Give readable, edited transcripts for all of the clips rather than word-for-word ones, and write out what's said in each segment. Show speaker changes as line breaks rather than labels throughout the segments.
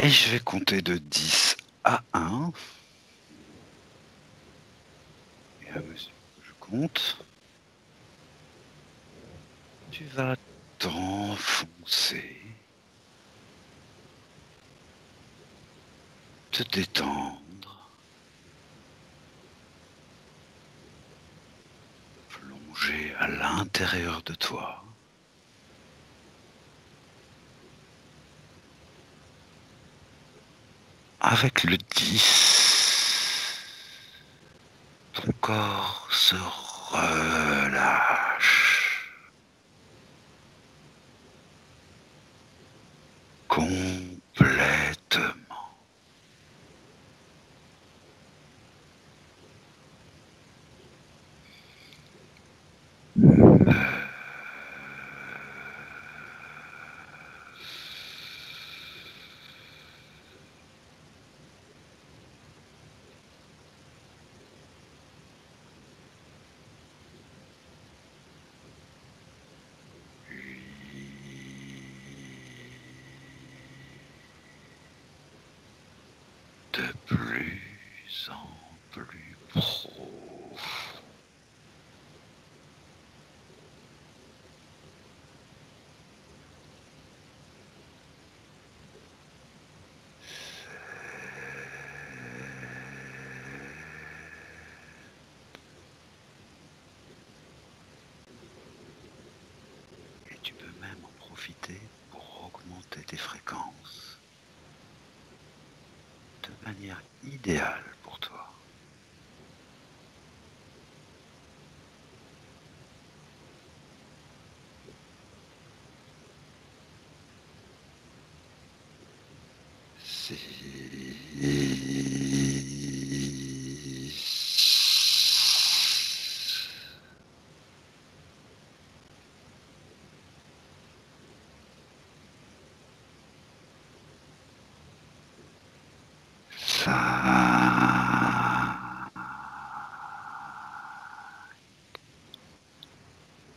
Et je vais compter de 10 à 1. Et à mesure que je compte, tu vas t'enfoncer, te détendre, plonger à l'intérieur de toi. Avec le 10, ton corps se relâche complètement. De plus en plus profond. Et tu peux même en profiter pour augmenter tes fréquences de manière idéale pour toi.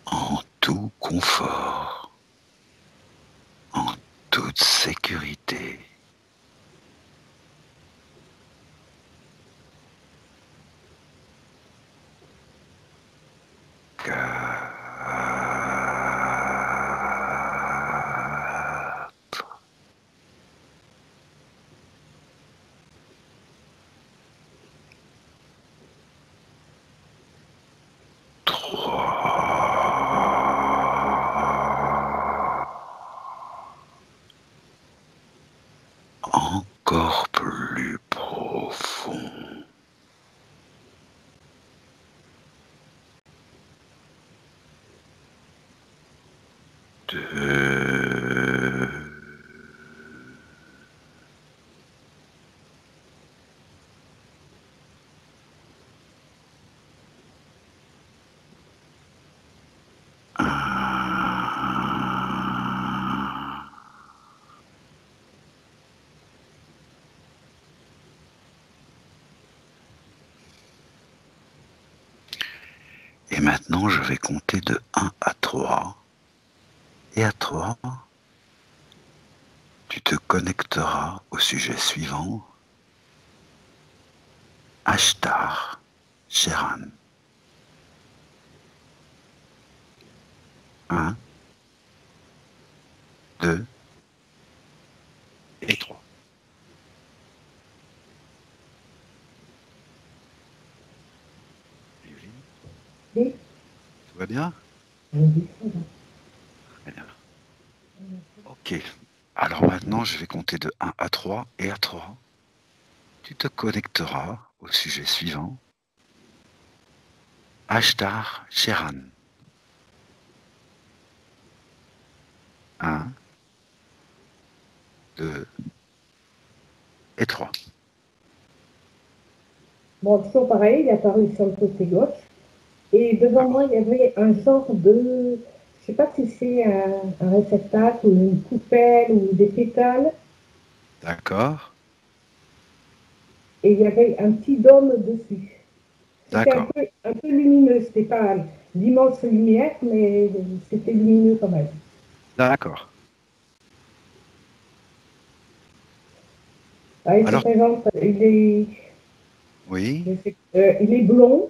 En tout confort, en toute sécurité. 4, 3, encore plus profond. 2, 1. Et maintenant, je vais compter de 1 à 3. Et à 3, tu te connecteras au sujet suivant. Ashtar Sheran. 1, 2 et 3. Evelyne,
Oui.
tout va bien?
Oui, ça va.
Très bien. Ok. Alors maintenant, je vais compter de 1 à 3. Et à 3, tu te connecteras au sujet suivant. Ashtar Sheran. 1, 2 et 3.
Bon, toujours pareil, il est apparu sur le côté gauche. Et devant moi, il y avait un genre de, je sais pas si c'est un réceptacle ou une coupelle ou des pétales.
D'accord.
Et il y avait un petit dôme dessus. C'était
D'accord.
un peu lumineux. C'était pas l'immense lumière, mais c'était lumineux quand même.
D'accord.
Ah, il se
Alors,
présente,
oui,
il est blond,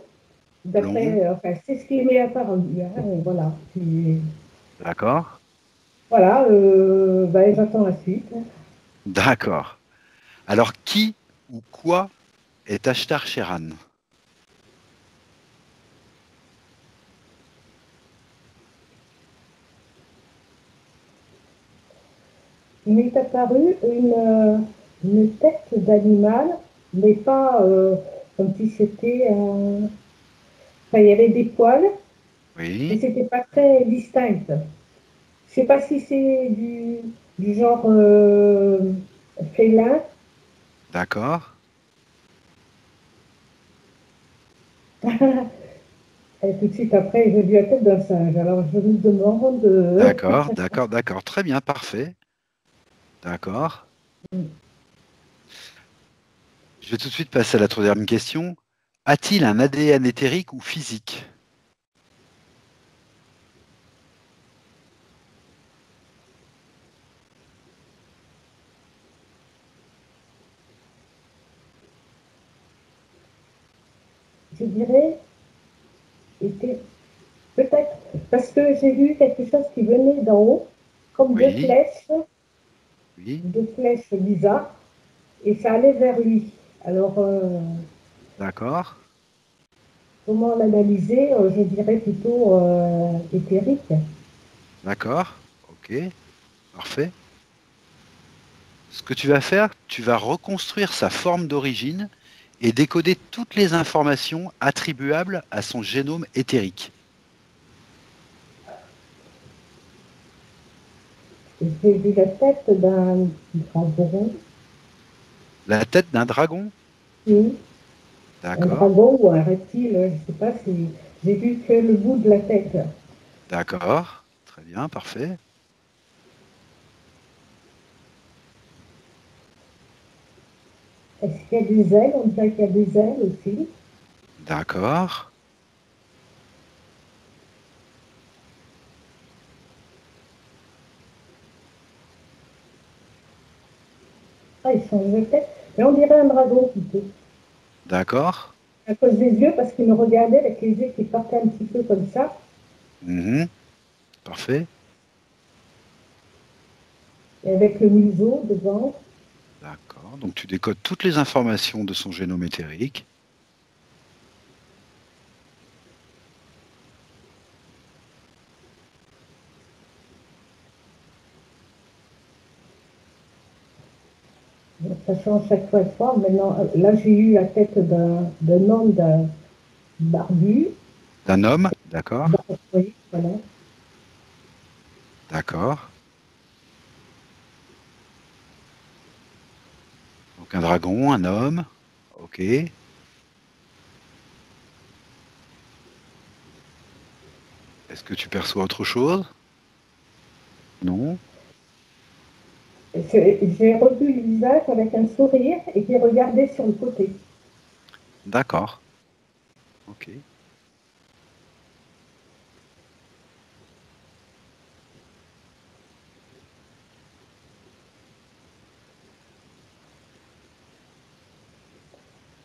blond,
d'après, enfin, c'est ce qui est mis à part lui, hein, voilà.
d'accord,
Voilà, ben, j'attends la suite.
d'accord. Alors, qui ou quoi est Ashtar Sheran?
Il m'est apparu une tête d'animal, mais pas comme si c'était un... Enfin, il y avait des poils, mais
Oui,
c'était pas très distinct. Je sais pas si c'est du genre félin.
d'accord,
Et tout de suite après, j'ai vu la tête d'un singe. Alors je me demande...
d'accord, d'accord, d'accord. Très bien, parfait. D'accord. Je vais tout de suite passer à la troisième question. A-t-il un ADN éthérique ou physique?
je dirais, était peut-être parce que j'ai vu quelque chose qui venait d'en haut, comme
Oui, oui,
deux flèches bizarres, et ça allait vers lui. Alors,
d'accord,
comment l'analyser? Je dirais plutôt éthérique.
d'accord, ok, parfait. Ce que tu vas faire, tu vas reconstruire sa forme d'origine et décoder toutes les informations attribuables à son génome éthérique.
J'ai vu la tête d'un dragon,
La tête d'un dragon?
oui, un
D'accord,
dragon ou un reptile, je ne sais pas si j'ai vu que le bout de la tête.
d'accord, très bien, parfait.
Est-ce qu'il y a des ailes? On dirait qu'il y a des ailes aussi.
D'accord.
Ah, il change de tête. Mais on dirait un dragon plutôt.
D'accord.
À cause des yeux, parce qu'il me regardait avec les yeux qui partaient un petit peu comme ça,
Mhm. Parfait.
et avec le museau devant.
D'accord. Donc tu décodes toutes les informations de son génome éthérique.
Donc, ça change chaque fois de forme. Maintenant, là, j'ai eu la tête d'un homme barbu.
D'un homme. D'accord.
Oui, voilà.
D'accord. Donc un dragon, un homme. Ok. Est-ce que tu perçois autre chose? Non.
J'ai revu le visage avec un sourire et qui regardait sur le côté.
D'accord. Ok.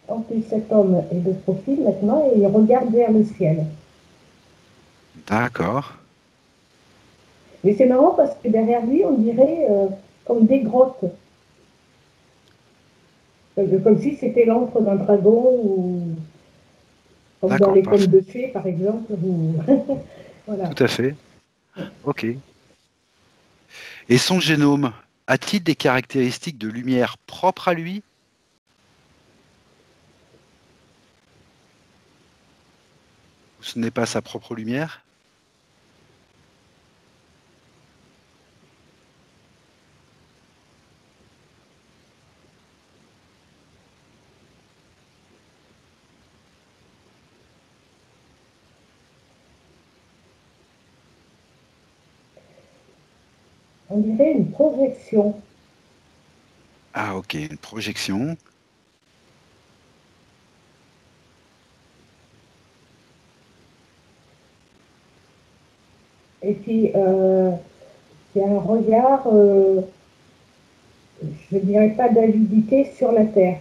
En plus, cet homme est de profil maintenant et il regarde vers le ciel.
D'accord.
Mais c'est marrant parce que derrière lui, on dirait comme des grottes. Comme si c'était l'antre d'un dragon ou comme dans
D'accord.
les contes
Parfait.
de fées, par exemple. Voilà.
Tout à fait. Ok. Et son génome, a-t-il des caractéristiques de lumière propres à lui? Ou ce n'est pas sa propre lumière?
On dirait une projection.
Ah, ok. Une projection.
Et puis, il y a un regard je ne dirais pas d'avidité sur la terre.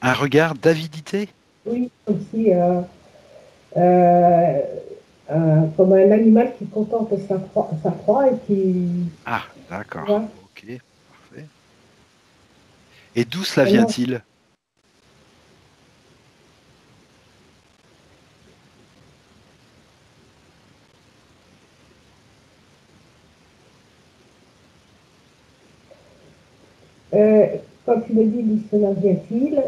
Un regard d'avidité?
Oui, comme si, euh, comme un animal qui contemple sa proie et qui,
Ah,
tu
d'accord.
vois,
Ok, parfait. Et d'où cela
vraiment,
vient-il?
euh, quand tu me dis d'où cela vient-il,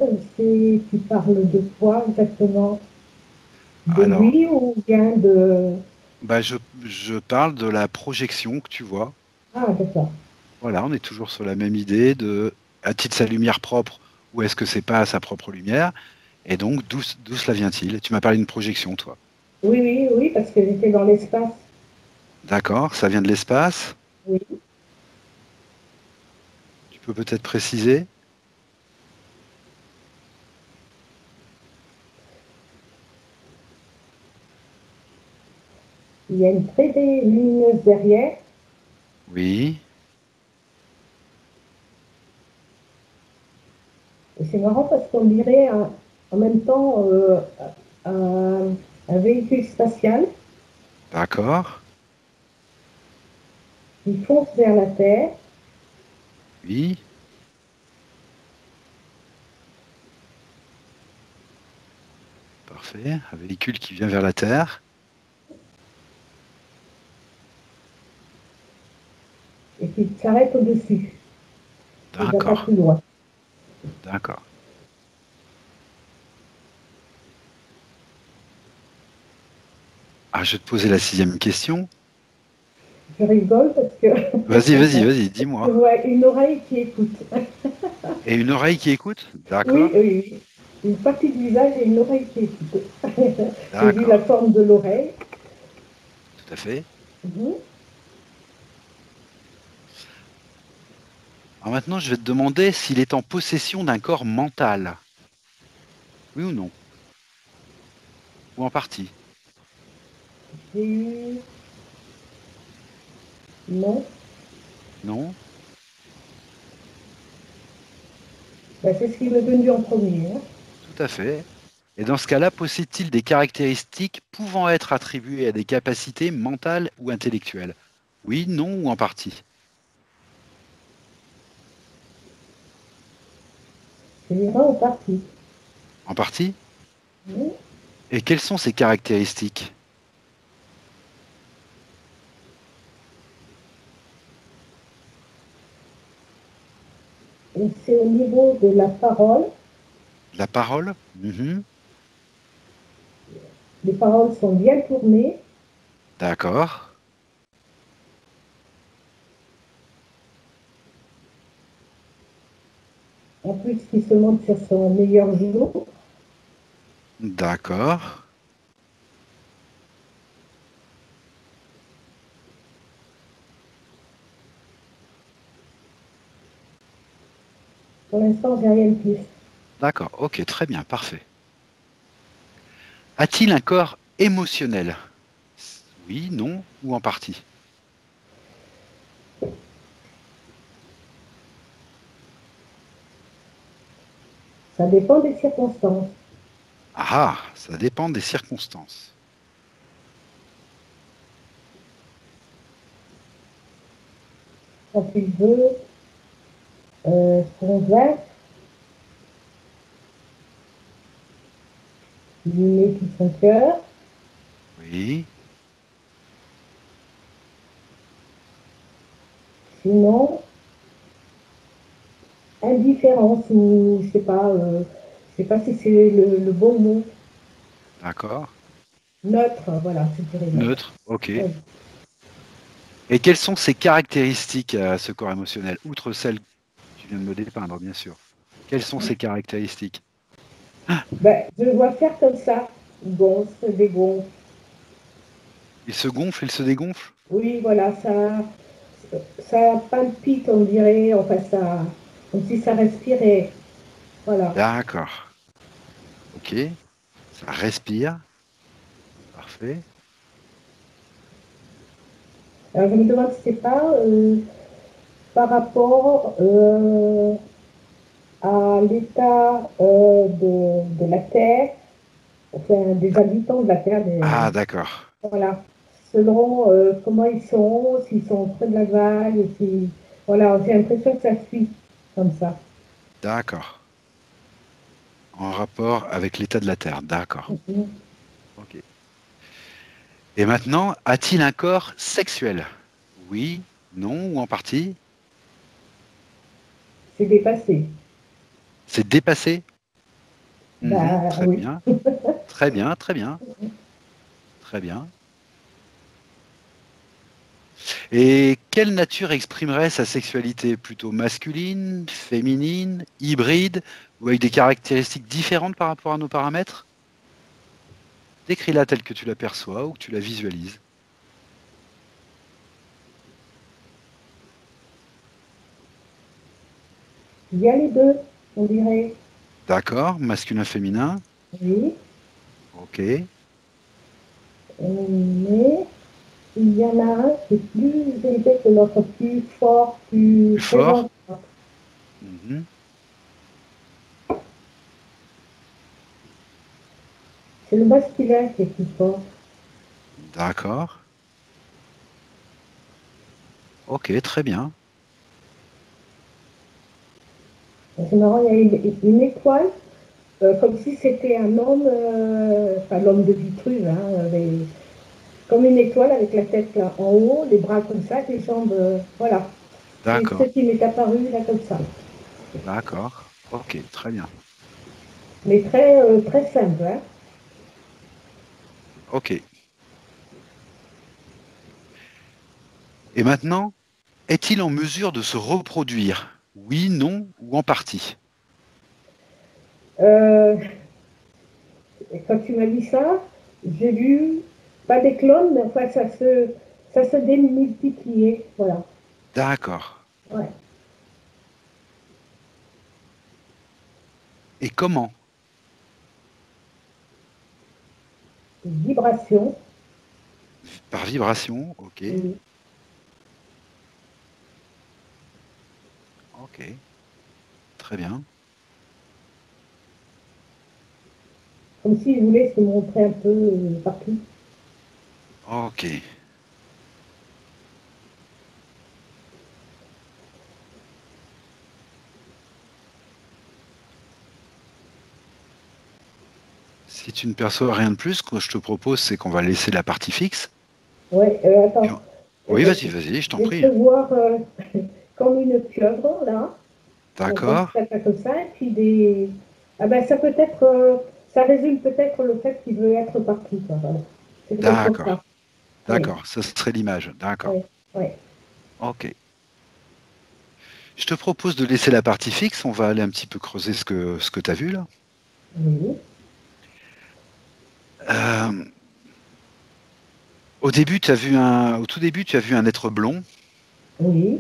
tu parles de quoi exactement? De
Alors,
lui ou bien de...
bah, je parle de la projection que tu vois.
Ah, d'accord.
Voilà, on est toujours sur la même idée de a-t-il sa lumière propre ou est-ce que c'est pas sa propre lumière? Et donc, d'où cela vient-il? Tu m'as parlé d'une projection, toi.
Oui, oui, oui, parce que j'étais dans l'espace.
D'accord, ça vient de l'espace.
Oui,
Tu peux peut-être préciser?
il y a une très lumineuse derrière.
Oui,
Et c'est marrant parce qu'on dirait en même temps un véhicule spatial
d'accord.
qui fonce vers la Terre.
Oui, parfait. Un véhicule qui vient vers la Terre.
Et qui s'arrête au-dessus. Il ne va pas
D'accord,
plus loin.
d'accord. Ah, je vais te poser la sixième question.
Je rigole parce que
Vas-y, vas-y, vas-y,
je
dis-moi.
vois une oreille qui écoute.
Et une oreille qui écoute?
Oui,
D'accord,
oui, oui. Une partie du visage et une oreille qui écoute. J'ai vu la
d'accord,
forme de l'oreille.
tout à fait.
Mhm.
Alors maintenant, je vais te demander s'il est en possession d'un corps mental. Oui ou non? Ou en partie?
J'ai eu... Non.
Non?
Ben, c'est ce qui m'est venu en premier, hein.
Tout à fait. Et dans ce cas-là, possède-t-il des caractéristiques pouvant être attribuées à des capacités mentales ou intellectuelles? Oui, non ou en partie?
Je dirais en partie.
En partie?
Mhm.
Et quelles sont ces caractéristiques?
Et c'est au niveau de la parole.
La parole? Mhm.
Les paroles sont bien tournées.
D'accord.
En plus, qui se montre sur son meilleur jour.
D'accord.
Pour l'instant, j'ai rien de plus.
D'accord. Ok, très bien, parfait. A-t-il un corps émotionnel? Oui, non ou en partie?
Ça dépend des circonstances.
Ah, ça dépend des circonstances.
Quand il veut se convaincre, il y met tout son cœur.
Oui,
Sinon, indifférence ou je sais pas si c'est le bon mot.
d'accord.
Neutre, voilà, je dirais neutre.
Neutre, ok.
Oui.
Et quelles sont ces caractéristiques à ce corps émotionnel, outre celles que tu viens de me dépeindre, bien sûr? Quelles sont ces caractéristiques?
Ben, je le vois faire comme ça. Il gonfle, dégonfle.
Il se gonfle, il se dégonfle?
Oui, voilà, ça palpite, on dirait, enfin, comme si ça respirait. Voilà.
D'accord. Ok. Ça respire. Parfait.
Alors, je me demande si c'est pas par rapport à l'état de la Terre, enfin, des habitants de la Terre,
Ah, d'accord.
voilà, selon comment ils sont, s'ils sont près de la vague, si, voilà, j'ai l'impression que ça suit comme ça.
D'accord. En rapport avec l'état de la Terre. D'accord.
Mhm.
Ok. Et maintenant, a-t-il un corps sexuel? Oui, non ou en partie?
C'est dépassé.
C'est dépassé? Mhm,
Bah
très
oui.
bien. Très bien, très bien, très bien. Et quelle nature exprimerait sa sexualité? Plutôt masculine, féminine, hybride, ou avec des caractéristiques différentes par rapport à nos paramètres? Décris-la telle que tu l'aperçois ou que tu la visualises.
Il y a les deux, on dirait.
D'accord, masculin, féminin.
Oui.
Ok,
Mais il y en a un qui est plus élevé que l'autre, plus fort, plus
plus fort.
présent.
Mhm.
C'est le masculin qui est plus fort.
D'accord. Ok, très bien.
C'est marrant, il y a une étoile, comme si c'était un homme, enfin l'homme de Vitruve, hein, comme une étoile avec la tête là en haut, les bras comme ça, les jambes, voilà. C'est ce
D'accord.
qui m'est apparu là comme ça.
D'accord. Ok, très bien.
Mais très, très simple. Hein.
Ok. Et maintenant, est-il en mesure de se reproduire? Oui, non ou en partie?
Euh, et quand tu m'as dit ça, j'ai vu, pas des clones, mais enfin ça se démultipliait. Voilà.
D'accord.
Ouais.
Et comment?
Vibration.
Par vibration? Ok.
Oui.
Ok. Très bien.
Comme s'ils voulaient se montrer un peu partout.
Ok. Si tu ne perçois rien de plus, ce que je te propose, c'est qu'on va laisser la partie fixe.
Ouais,
Et
attends.
Oui, vas-y, vas-y, je t'en
J'ai
prie.
cru voir comme une pieuvre, là, comme
D'accord.
ça, comme ça, et puis des... Ah ben, ça peut être... ça résume peut-être le fait qu'il veut être partout, quoi, voilà. C'est peut-être pour
D'accord.
ça. Oui,
D'accord. Ça serait l'image. D'accord.
oui, oui.
Ok. Je te propose de laisser la partie fixe. On va aller un petit peu creuser ce que tu as vu là.
Oui,
Euh, au tout début, tu as vu un être blond.
oui,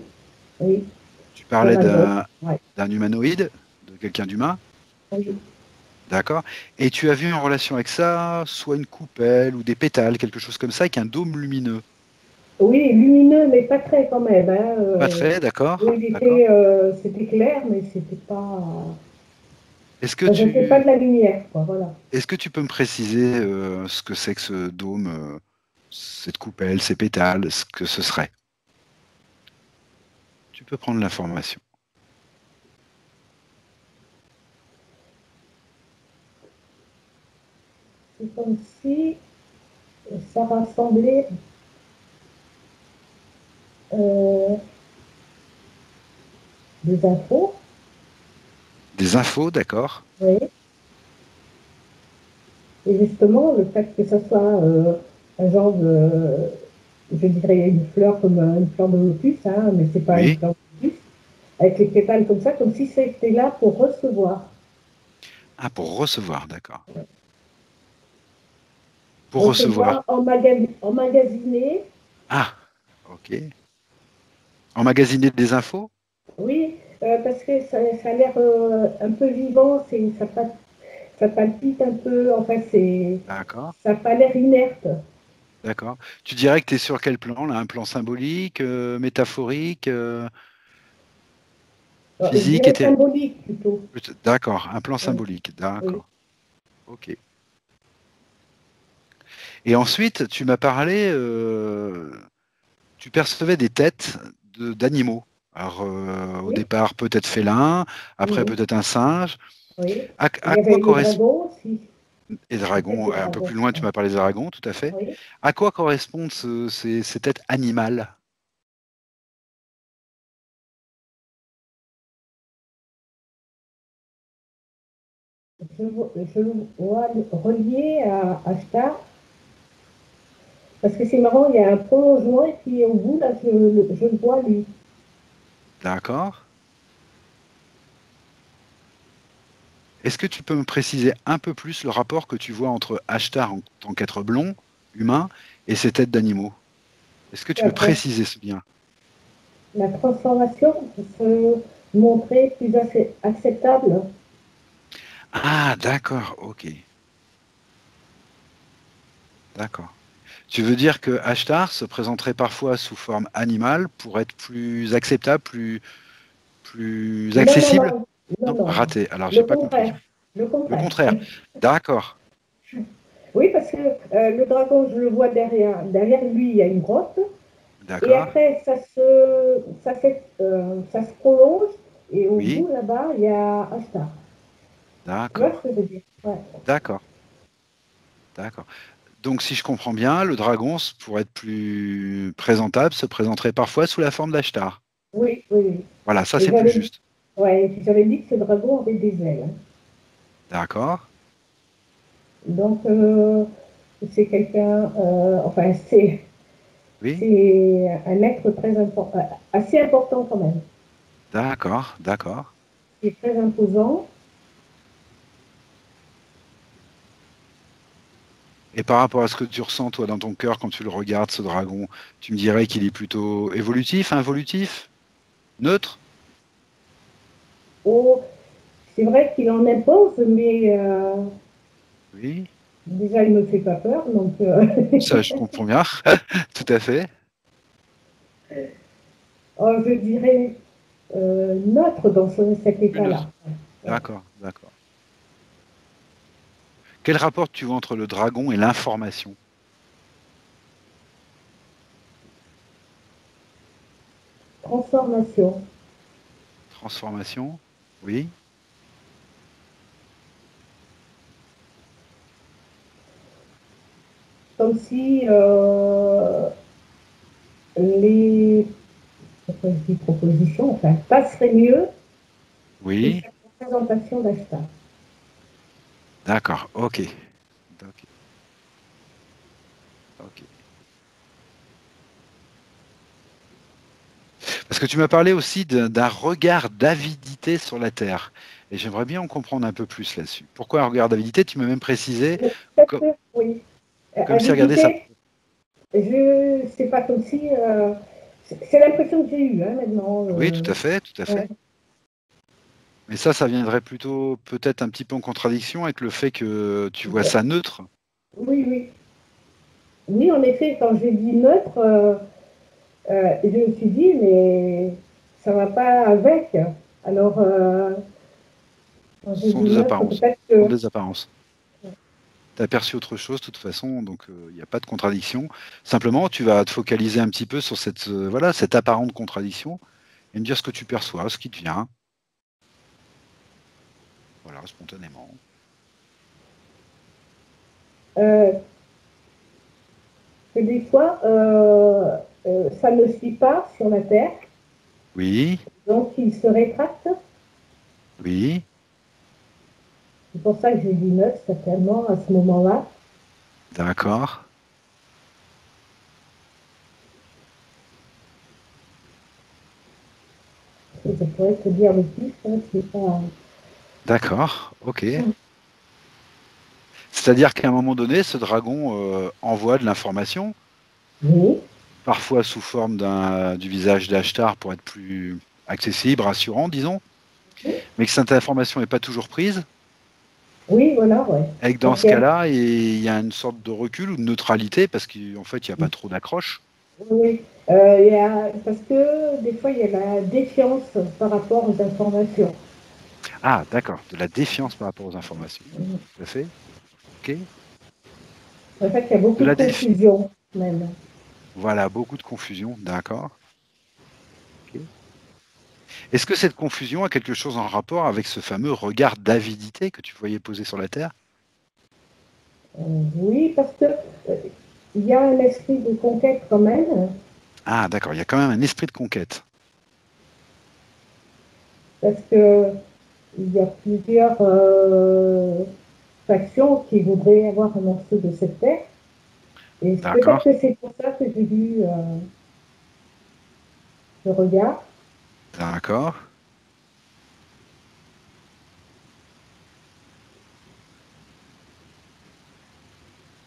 oui.
Tu
Dans
parlais
la grotte. Ouais,
d'un humanoïde, de quelqu'un d'humain.
oui.
D'accord. Et tu as vu en relation avec ça, soit une coupelle ou des pétales, quelque chose comme ça, avec un dôme lumineux.
Oui, lumineux, mais pas très quand même. Hein,
Pas très, d'accord.
oui, il
D'accord.
était, c'était clair, mais c'était pas...
Est-ce que
Ça jetait pas de
tu,
la lumière, quoi, voilà.
est-ce que tu peux me préciser ce que c'est que ce dôme, cette coupelle, ces pétales, ce que ce serait? Tu peux prendre l'information.
C'est comme si ça rassemblait euh, des infos,
Des infos, d'accord.
oui. Et justement, le fait que ce soit un genre de, je dirais une fleur comme une fleur de lotus, hein, mais c'est pas une
Oui.
fleur de lotus, avec les pétales comme ça, comme si c'était là pour recevoir.
Ah, pour recevoir, d'accord. Pour recevoir.
Recevoir, emmagasiner,
Ah, ok. Emmagasiner des infos?
oui, parce que ça a l'air un peu vivant, ça palpite un peu, enfin,
D'accord.
ça n'a pas l'air inerte.
D'accord. Tu dirais que tu es sur quel plan, là? Un plan symbolique, métaphorique?
Je
physique
dirais
était...
symbolique plutôt.
D'accord, un plan
Oui,
symbolique,
oui,
d'accord. Ok. Et ensuite, tu m'as parlé, tu percevais des têtes d'animaux. Alors, au
oui,
départ, peut-être félin, après
oui,
peut-être un singe.
oui. Il
À
y avait
quoi
les
correspond...
dragons aussi.
Et
Les têtes
dragon,
de
un peu
dragons.
plus loin, tu m'as parlé des dragons, tout à fait.
Oui.
À quoi correspondent ces têtes animales?
Je le vois relié à Star, parce que c'est marrant, il y a un prolongement, et puis au bout, là, je le vois lui.
D'accord. Est-ce que tu peux me préciser un peu plus le rapport que tu vois entre Ashtar en tant qu'être blond, humain, et ces têtes d'animaux? Est-ce que tu
La,
peux
trans-
préciser ce lien?
la transformation se montrer plus acceptable.
Ah, d'accord, ok, d'accord. Tu veux dire que Ashtar se présenterait parfois sous forme animale pour être plus acceptable, plus
Non, non,
accessible?
non, non,
Non,
non, non.
raté. Alors, j'ai
Le
pas compris.
contraire. Le
Le
contraire.
contraire. D'accord,
Oui, parce que le dragon, je le vois derrière. Derrière lui, il y a une grotte. Et
d'accord,
après, ça se prolonge. Et au
oui,
bout, là-bas, il y a Ashtar. Tu vois ce
d'accord,
que je veux dire? Ouais.
d'accord, d'accord. Donc, si je comprends bien, le dragon, pour être plus présentable, se présenterait parfois sous la forme d'Ashtar.
Oui, oui, oui.
Voilà, ça
Et
c'est plus
j'avais
juste.
ouais, et puis j'avais dit que ce dragon avait des ailes.
D'accord,
Donc, c'est quelqu'un, enfin,
oui,
c'est un être très important, assez important quand même.
d'accord, d'accord.
Il est très imposant.
Et par rapport à ce que tu ressens, toi, dans ton cœur, quand tu le regardes, ce dragon, tu me dirais qu'il est plutôt évolutif, involutif, neutre?
Oh, c'est vrai qu'il en impose, mais
Oui,
déjà, il ne me fait pas peur. Donc,
ça je comprends bien, tout à fait.
oh, je dirais neutre dans cet
Plus
état-là.
neutre.
Ouais.
D'accord, d'accord. Quel rapport tu vois entre le dragon et l'information?
Transformation.
Transformation? Oui,
Comme si les pourquoi je dis propositions, enfin, passerait mieux que
oui,
cette représentation d'achat.
d'accord, ok. Ok, ok. Parce que tu m'as parlé aussi d'un regard d'avidité sur la Terre. Et j'aimerais bien en comprendre un peu plus là-dessus. Pourquoi un regard d'avidité? Tu m'as même précisé
Peut-être que, oui.
comme si regarder ça.
Avidité, c'est pas comme si. C'est l'impression que j'ai eue, hein, maintenant.
Oui, tout à fait, tout à
Ouais.
fait. Mais ça viendrait plutôt peut-être un petit peu en contradiction avec le fait que tu vois ça neutre.
Oui, oui. Oui, en effet, quand j'ai dit neutre, je me suis dit, mais ça ne va pas avec. Alors, quand
Ce
j'ai
sont
dit
des
neutre,
apparences.
peut-être
Ce sont
que.
des apparences. Tu as aperçu autre chose de toute façon, donc il n'y a pas de contradiction. Simplement, tu vas te focaliser un petit peu sur cette, voilà, cette apparente contradiction et me dire ce que tu perçois, ce qui te vient, voilà, spontanément.
euh, que des fois, ça ne suit pas sur la Terre,
Oui,
donc il se rétracte.
oui,
C'est pour ça que j'ai dit neutre, certainement, à ce moment-là.
d'accord,
Je pourrais te dire le plus, hein, c'est pas.
d'accord, ok. C'est-à-dire qu'à un moment donné, ce dragon envoie de l'information,
Oui,
parfois sous forme du visage d'Ashtar pour être plus accessible, rassurant, disons, mais que cette information n'est pas toujours prise,
oui, voilà, ouais.
et que dans ce
Ok.
cas-là, il y a une sorte de recul ou de neutralité, parce qu'en fait, il n'y a pas trop d'accroche.
Oui, parce que des fois, il y a la défiance par rapport aux informations.
Ah, d'accord, de la défiance par rapport aux informations. Tout à fait. Ok.
En fait, il y a
De
beaucoup de
la
confusion, même.
Voilà, beaucoup de confusion, d'accord. Ok. Est-ce que cette confusion a quelque chose en rapport avec ce fameux regard d'avidité que tu voyais poser sur la Terre?
Oui, parce que il y a un esprit de conquête quand même,
Ah, d'accord, il y a quand même un esprit de conquête.
parce que il y a plusieurs factions qui voudraient avoir un morceau de cette terre. Et
D'accord,
peut-être que c'est pour ça que j'ai vu ce regard.
d'accord.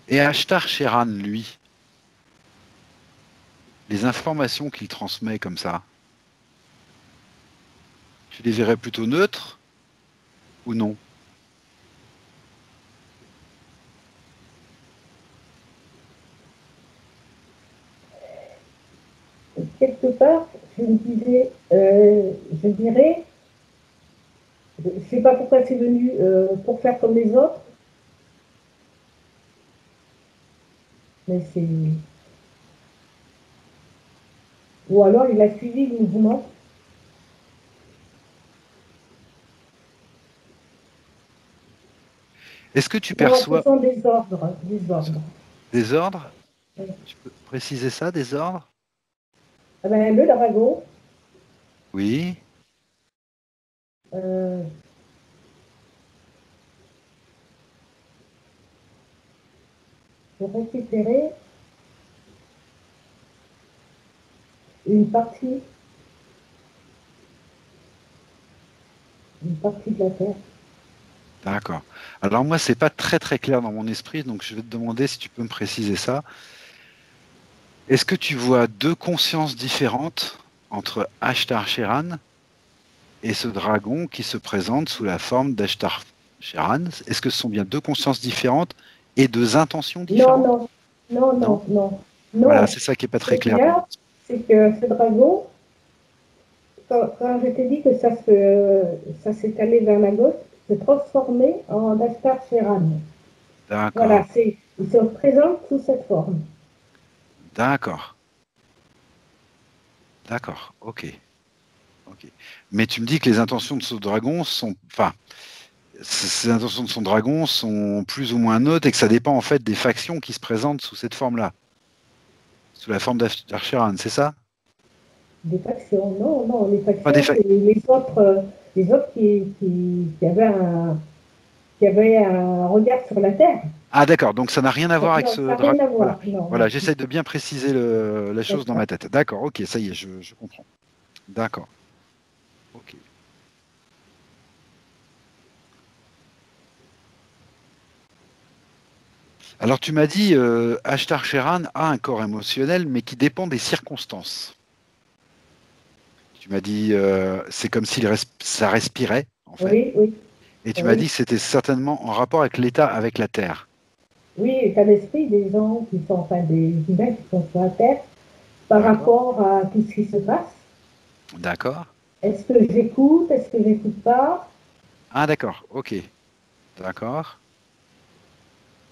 Et Ashtar Sheran, lui, les informations qu'il transmet comme ça, tu les verrais plutôt neutres ou non?
Quelque part, je me disais, je dirais, je ne sais pas pourquoi c'est venu pour faire comme les autres, mais c'est. Ou alors il a suivi le mouvement.
Est-ce que tu
Non, ce
perçois
sont des ordres, des ordres.
des ordres? Tu peux préciser ça, des ordres?
Ah ben, le dragon,
Oui,
euh, pour récupérer une partie, une partie de la terre.
d'accord. Alors moi, c'est pas très très clair dans mon esprit, donc je vais te demander si tu peux me préciser ça. Est-ce que tu vois deux consciences différentes entre Ashtar Sheran et ce dragon qui se présente sous la forme d'Ashtar Sheran? Est-ce que ce sont bien deux consciences différentes et deux intentions
Non,
différentes?
non, non,
Non?
non, non,
Voilà,
non.
c'est ça qui est pas
Ce
très
qu'il
clair
y
dans mon
a,
esprit.
c'est que ce dragon, quand je t'ai dit que ça s'est allé vers la gauche, se transformé en Dashtar Sheran.
D'accord,
Voilà, il se présente sous cette forme.
d'accord, d'accord, ok, ok. Mais tu me dis que les intentions de ce dragon sont, enfin, ces intentions de son dragon sont plus ou moins neutres et que ça dépend en fait des factions qui se présentent sous cette forme-là, sous la forme d'Archeran, c'est ça?
Des factions, non, non, les
Pas des
factions,
fa-
c'est les autres qui avaient un regard sur la Terre.
Ah d'accord, donc ça n'a rien à voir avec
Non,
ce
ça n'a rien
dragon.
à
Voilà,
voir. Non,
voilà,
non,
j'essaie de bien préciser la chose dans ma
d'accord.
tête. D'accord, ok, ça y est, je comprends. D'accord, ok. Alors tu m'as dit, Ashtar Sheran a un corps émotionnel, mais qui dépend des circonstances. Tu m'as dit, c'est comme si ça respirait, en fait.
Oui, oui,
Et tu m'as dit
oui.
que c'était certainement en rapport avec l'état, avec la Terre.
Oui, état d'esprit des gens qui sont, enfin, des humains qui sont sur la Terre par
D'accord,
rapport à tout ce qui se passe.
d'accord.
Est-ce que j'écoute? Est-ce que j'écoute pas?
Ah d'accord, ok, d'accord.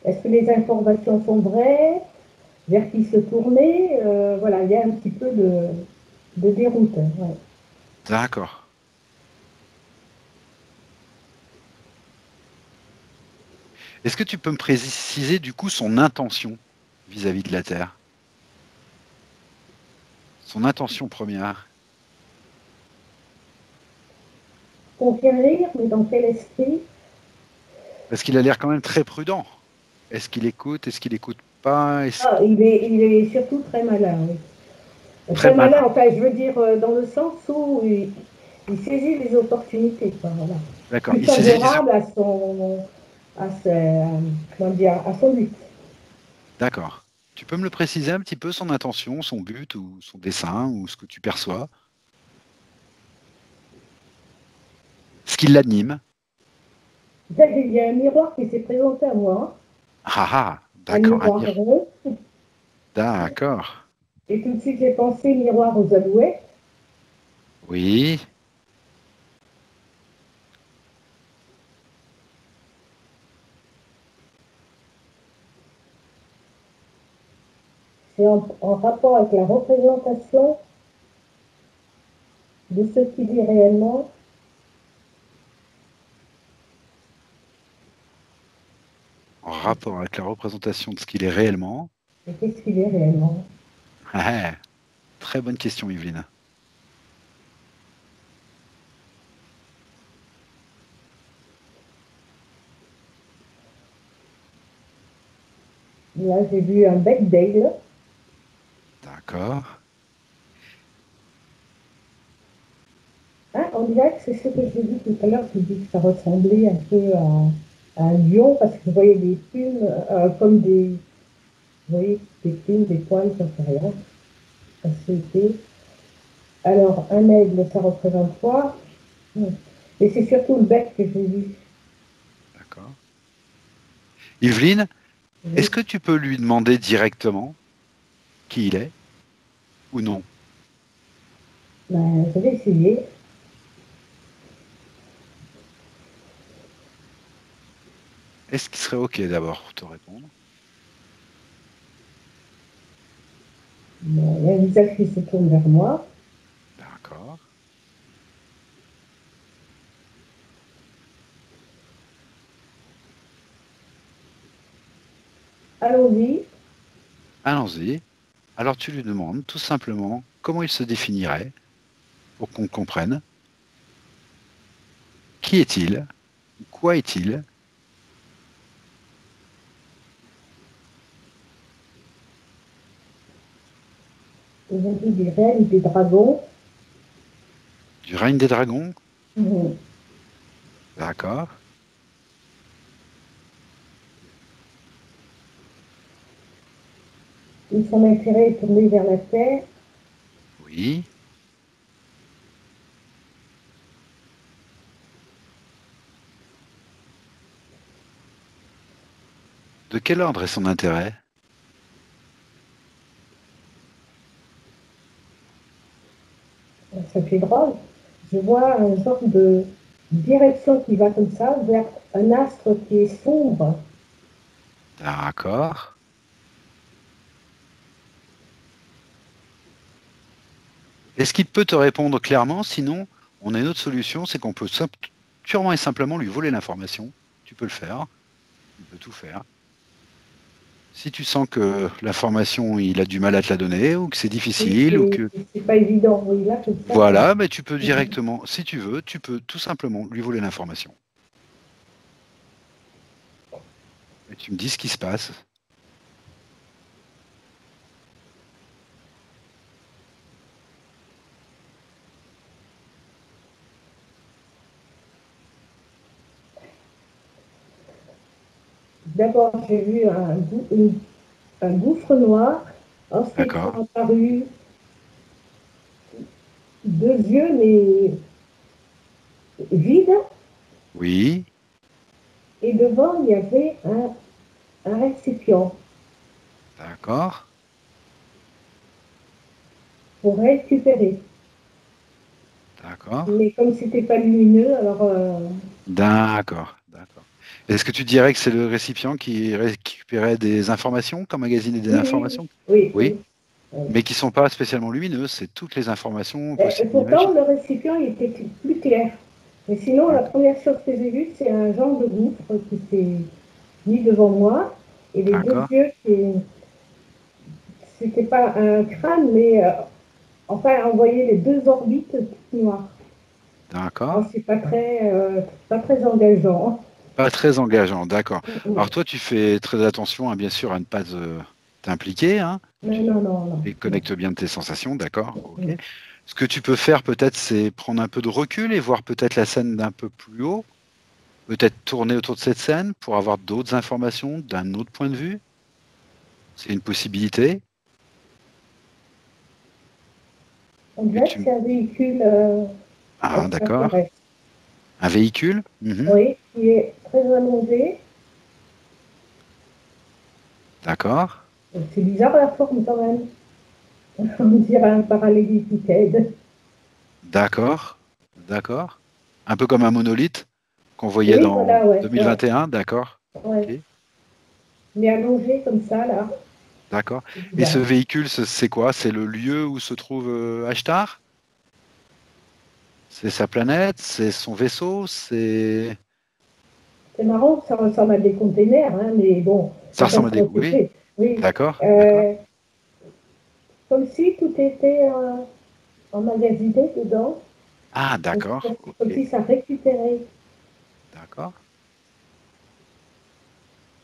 Est-ce que les informations sont vraies? Vers qui se tourner? Voilà, il y a un petit peu de déroute. Ouais.
D'accord. Est-ce que tu peux me préciser du coup son intention vis-à-vis de la Terre? Son intention première?
Conquérir, mais dans quel esprit?
Parce qu'il a l'air quand même très prudent. Est-ce qu'il écoute? Est-ce qu'il écoute pas? Est-ce
Ah,
qu'il
il est surtout très malin. Oui.
très
Très malin,
malin?
enfin, je veux dire, dans le sens où il saisit les opportunités. Quoi, voilà.
D'accord.
Plus
Il saisit les...
favorable à, comment dire, à son but.
D'accord. Tu peux me le préciser un petit peu, son intention, son but ou son dessein ou ce que tu perçois? Ce qui l'anime?
Il y a un miroir qui s'est présenté à moi,
Ah ah,
un
d'accord.
miroir rond.
D'accord.
Et tout de suite, j'ai pensé miroir aux alouettes.
Oui.
C'est en rapport avec la représentation de ce qu'il est réellement.
En rapport avec la représentation de ce qu'il est réellement.
Et qu'est-ce qu'il est réellement?
Ah, ah, très bonne question, Yveline.
Là, j'ai vu un bec d'aigle.
D'accord.
Ah, on dirait que c'est ce que j'ai dit tout à l'heure. J'ai dit que ça ressemblait un peu à un lion parce que je voyais des plumes comme des, vous voyez, des plumes, des poils, ça fait rien. Ça, c'était. Alors, un aigle, ça représente quoi? Et c'est surtout le bec que j'ai vu.
D'accord. Yveline, est-ce
Oui.
que tu peux lui demander directement qui il est ou non?
Ben, je vais essayer.
Est-ce qu'il serait OK d'abord pour te répondre?
Ben, il y a un visage qui se tourne vers moi.
D'accord.
Allons-y.
Allons-y. Alors tu lui demandes tout simplement comment il se définirait pour qu'on comprenne. Qui est-il? Quoi est-il?
Ils ont dit des reines, des dragons.
Du règne des dragons?
Mhm.
D'accord.
Son intérêt est tourné vers la terre.
Oui. De quel ordre est son intérêt?
Ça fait drôle. Je vois un genre de direction qui va comme ça vers un astre qui est sombre.
D'accord. Est-ce qu'il peut te répondre clairement? Sinon, on a une autre solution, c'est qu'on peut purement et simplement lui voler l'information. Tu peux le faire. Tu peux tout faire. Si tu sens que l'information, il a du mal à te la donner, ou que c'est
Oui,
difficile, ou que
c'est pas évident. Oui, là, comme ça.
voilà, mais tu peux directement, si tu veux, tu peux tout simplement lui voler l'information. Et tu me dis ce qui se passe.
D'abord, j'ai vu un gouffre noir. Ensuite sont
D'accord.
apparus deux yeux, mais vides.
Oui.
Et devant, il y avait un récipient
D'accord.
pour récupérer.
D'accord.
Mais comme c'était pas lumineux, alors
D'accord. D'accord. Est-ce que tu dirais que c'est le récipient qui récupérait des informations, qui emmagasinait des
oui, oui,
informations?
oui,
Oui.
oui. Oui.
Mais qui ne sont pas spécialement lumineuses, c'est toutes les informations
Et
possibles et
pourtant, le
imaginables.
récipient il était plus clair. Mais sinon, la
D'accord.
première chose que j'ai vue, c'est un genre de gouffre qui s'est mis devant moi. Et les deux
D'accord.
yeux, c'était pas un crâne, mais enfin, on voyait les deux orbites toutes noires.
D'accord.
Alors, c'est pas très engageant.
Pas très engageant, d'accord. Alors
Non,
toi, tu fais très attention, hein, bien sûr, à ne pas t'impliquer, hein.
non,
Tu
non, non. Non.
déconnectes bien de tes sensations, d'accord, ok. Ce que tu peux faire peut-être, c'est prendre un peu de recul et voir peut-être la scène d'un peu plus haut, peut-être tourner autour de cette scène pour avoir d'autres informations d'un autre point de vue. C'est une possibilité.
On
Et
dirait que c'est un véhicule
Ah, d'accord.
extraterrestre.
Un véhicule? Mhm.
Oui, qui est très allongé.
D'accord.
C'est bizarre la forme quand même. On dirait un parallélépipède.
D'accord, d'accord. Un peu comme un monolithe qu'on voyait
Oui,
dans
voilà, ouais, ouais,
2021, d'accord.
ouais.
Ok,
Mais allongé comme ça, là,
d'accord.
c'est
Et ce
bizarre.
véhicule, c'est quoi? C'est le lieu où se trouve Ashtar? C'est sa planète? C'est son vaisseau?
C'est marrant, ça ressemble à des containers, hein, mais bon,
Ça
ça
ressemble à
reste
des... Oui,
répété. Oui.
d'accord, d'accord.
Euh, Comme si tout était emmagasiné dedans,
Ah, d'accord,
comme
ok,
si ça récupérait.
d'accord,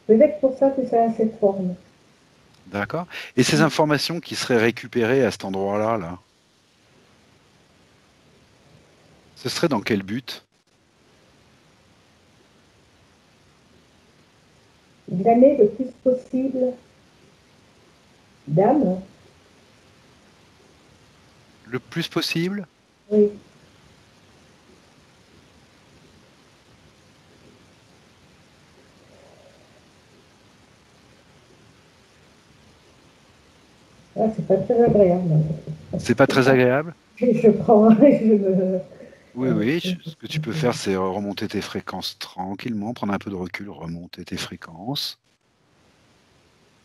Peut-être pour ça que ça a cette forme.
d'accord. Et ces informations qui seraient récupérées à cet endroit-là, là, ce serait dans quel but?
Glaner le plus possible d'âme.
Le plus possible?
Oui. Ah, c'est pas très agréable.
C'est pas très agréable?
Je prends, je me.
Oui, oui, ce que tu peux faire, c'est remonter tes fréquences tranquillement, prendre un peu de recul, remonter tes fréquences.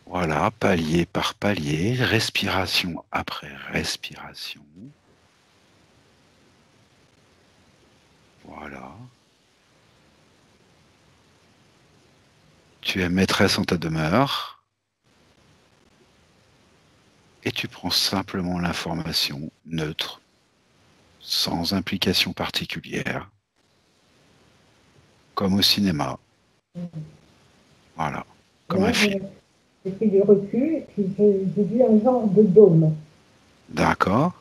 Voilà, palier par palier, respiration après respiration. Voilà. Tu es maîtresse en ta demeure et tu prends simplement l'information neutre, sans implication particulière, comme au cinéma. Voilà, comme
Là,
un film.
j'ai pris du recul et puis j'ai vu un genre de dôme.
D'accord,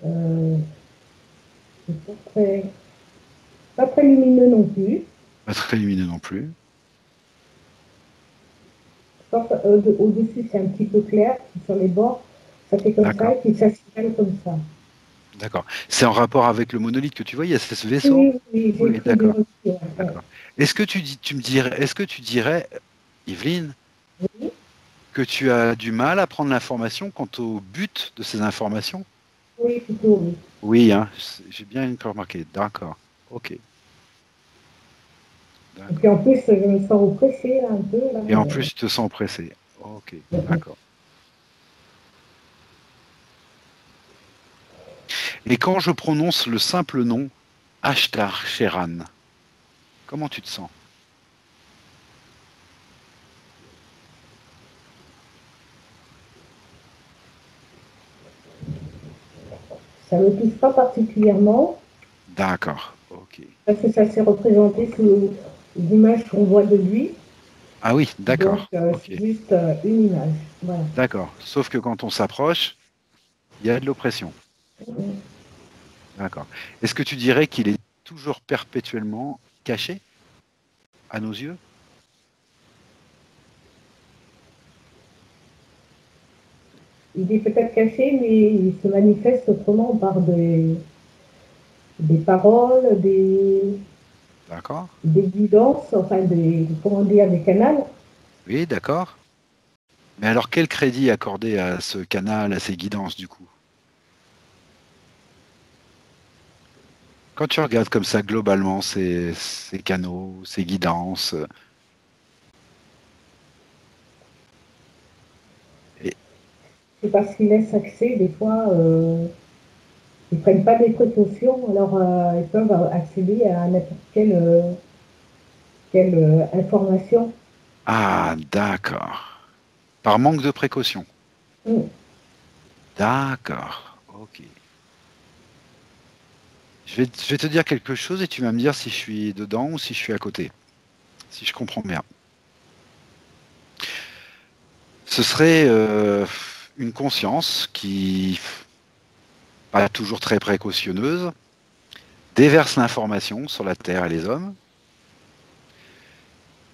Euh, c'est pas très lumineux non plus.
pas très lumineux non plus.
Au-dessus, c'est un petit peu clair. Puis sur les bords, ça fait comme ça
D'accord,
et puis ça s'étale comme ça.
d'accord. C'est en rapport avec le monolithe que tu vois, il y a ce vaisseau?
Oui, oui, j'ai
Oui,
pris du
d'accord,
recul. Ouais, ouais.
d'accord. Est-ce que tu me dirais, est-ce que tu dirais, Yveline,
Oui,
que tu as du mal à prendre l'information quant au but de ces informations?
oui, plutôt oui.
Oui, hein, j'ai bien remarqué. D'accord. Ok.
Et puis
D'accord.
en plus, je me sens oppressée là, un peu. Là,
Et en plus, tu te sens pressé. Ok. D'accord. Et quand je prononce le simple nom Ashtar Sheran, comment tu te sens?
ça ne me touche pas particulièrement
D'accord. Ok.
parce que ça s'est représenté sous l'image qu'on voit de lui.
Ah oui,
Donc,
d'accord. Ok.
c'est juste une image. Voilà.
D'accord. Sauf que quand on s'approche, il y a de l'oppression. D'accord. Est-ce que tu dirais qu'il est toujours perpétuellement caché à nos yeux?
Il est peut-être caché, mais il se manifeste autrement par des paroles,
D'accord.
des guidances, enfin comment dire, des canals.
Oui, d'accord. Mais alors, quel crédit accorder à ce canal, à ces guidances, du coup? Quand tu regardes comme ça globalement ces canaux, ces guidances, et,
C'est parce qu'ils laissent accès, des fois, ils ne prennent pas des précautions, alors ils peuvent accéder à n'importe quelle information.
ah, d'accord. Par manque de précaution.
Mm.
D'accord. Ok. Je vais te dire quelque chose et tu vas me dire si je suis dedans ou si je suis à côté, si je comprends bien. Ce serait une conscience qui, pas toujours très précautionneuse, déverse l'information sur la Terre et les hommes,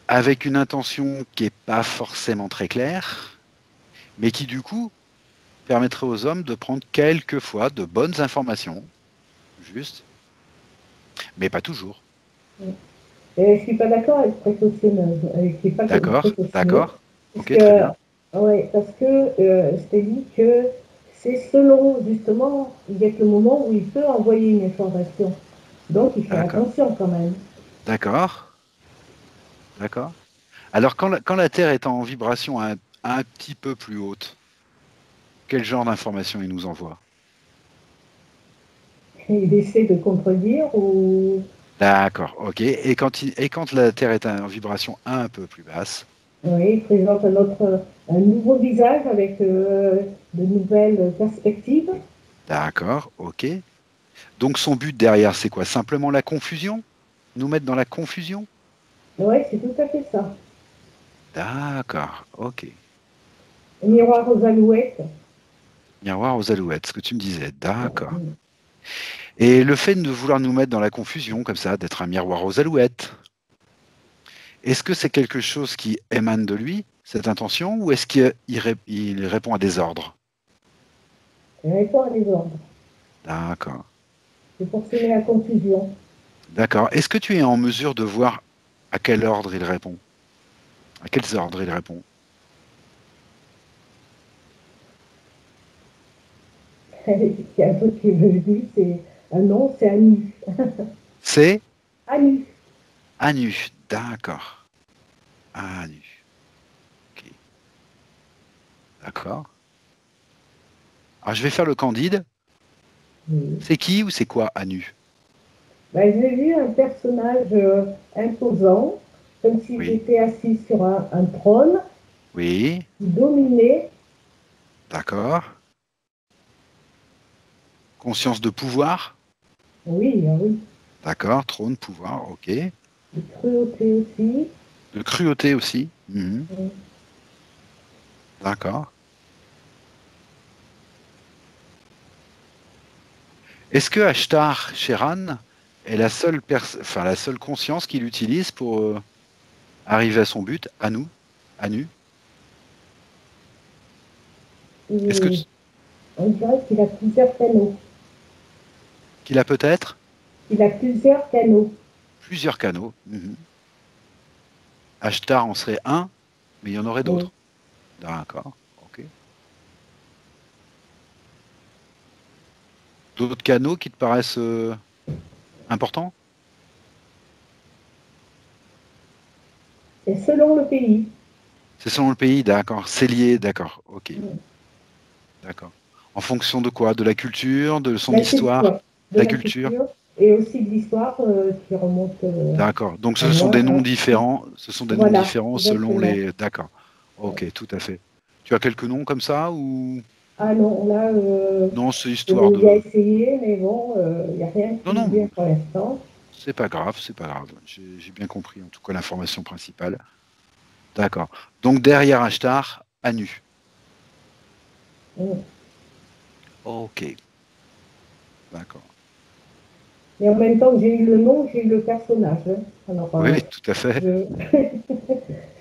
avec une intention qui n'est pas forcément très claire, mais qui du coup permettrait aux hommes de prendre quelquefois de bonnes informations, juste, mais pas toujours.
Et je ne suis pas d'accord avec précautionneuse, avec qui n'est pas
D'accord,
précautionneux,
d'accord, ok,
puisque
très bien.
Ouais, parce que je t'ai dit que c'est selon, justement, il y a que le moment où il peut envoyer une information. Donc, il fait
D'accord.
attention quand même.
D'accord. D'accord. Alors, quand la Terre est en vibration un petit peu plus haute, quel genre d'information il nous envoie?
Il essaie de contredire ou
D'accord, ok. Et quand la Terre est en vibration un peu plus basse?
oui, il présente un nouveau visage avec de nouvelles perspectives.
D'accord, ok. Donc son but derrière, c'est quoi? Simplement la confusion? Nous mettre dans la confusion?
Oui, c'est tout à fait ça.
D'accord, ok.
Un miroir aux alouettes.
Miroir aux alouettes, ce que tu me disais. D'accord. Et le fait de vouloir nous mettre dans la confusion, comme ça, d'être un miroir aux alouettes, est-ce que c'est quelque chose qui émane de lui, cette intention, ou est-ce il répond à des ordres?
Il répond à des ordres.
D'accord.
C'est pour semer la confusion.
D'accord. Est-ce que tu es en mesure de voir à quel ordre il répond? À quels ordres il répond?
Il y a un truc qui me dit, c'est un nom, c'est Anu.
C'est
Anu.
Anu. D'accord. Anu. Ok. D'accord. Alors je vais faire le candide.
Oui.
C'est qui ou c'est quoi Anu?
Ben, j'ai vu un personnage imposant, comme s'il
Oui.
était assis sur un trône,
Oui.
qui dominait.
D'accord. Conscience de pouvoir.
Oui, ah oui.
D'accord. Trône, pouvoir. Ok.
De cruauté aussi.
De cruauté aussi. Mhm.
Oui.
D'accord. Est-ce que Ashtar Sheran est enfin, la seule conscience qu'il utilise pour arriver à son but, à nous, à nu? Est-ce que
Et on dirait qu'il a plusieurs canaux.
qu'il a peut-être
Il a plusieurs canaux.
plusieurs canaux? Mhm. Ashtar en serait un, mais il y en aurait
Oui.
d'autres. D'accord. Ok. D'autres canaux qui te paraissent importants?
Et selon le pays.
C'est selon le pays, d'accord. C'est lié, d'accord. Ok,
Oui.
d'accord. En fonction de quoi? De la culture, de son
La
histoire?
culture, de
La
la
culture?
culture et aussi de l'histoire qui remonte
D'accord. Donc
à
ce sont
loin.
des noms
Hein.
différents. Ce sont des noms
Voilà,
différents selon
exactement.
les. D'accord. Ok, tout à fait. Tu as quelques noms comme ça ou
Ah non, là,
non, c'est
je
histoire
vais bien
de.
essayer, mais bon, il n'y a rien
Non,
qui me vient
non,
pour l'instant.
c'est pas grave, c'est pas grave. J'ai bien compris en tout cas l'information principale. D'accord. Donc derrière Ashtar, Anu.
Mm.
Ok, d'accord.
Et en même temps que j'ai eu le nom, j'ai eu le personnage. Hein. Alors,
Oui, tout à fait.
je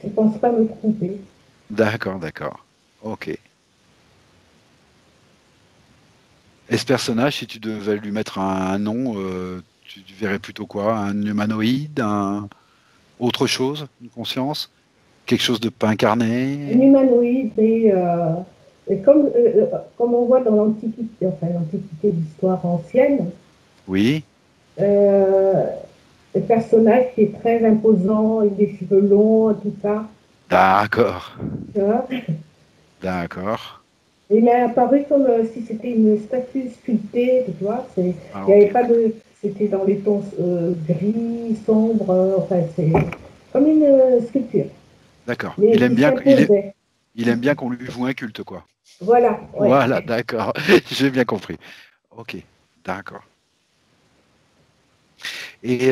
ne pense pas me tromper.
D'accord, d'accord. Ok. Et ce personnage, si tu devais lui mettre un nom, tu verrais plutôt quoi? Un humanoïde, autre chose, une conscience? Quelque chose de pas
Un
incarné?
humanoïde, et comme on voit dans l'Antiquité, enfin l'Antiquité d'histoire ancienne,
Oui,
euh, le personnage qui est très imposant, avec des cheveux longs, tout ça,
d'accord,
tu vois.
d'accord.
Il m'est apparu comme si c'était une statue sculptée, tu vois. Il
Ah,
n'y
ok,
avait pas de. C'était dans les tons gris, sombres, enfin, c'est comme une sculpture,
d'accord.
mais qui s'imposait.
Il aime bien qu'on lui voue un culte, quoi.
Voilà, ouais.
Voilà, d'accord. J'ai bien compris. Ok, d'accord. Et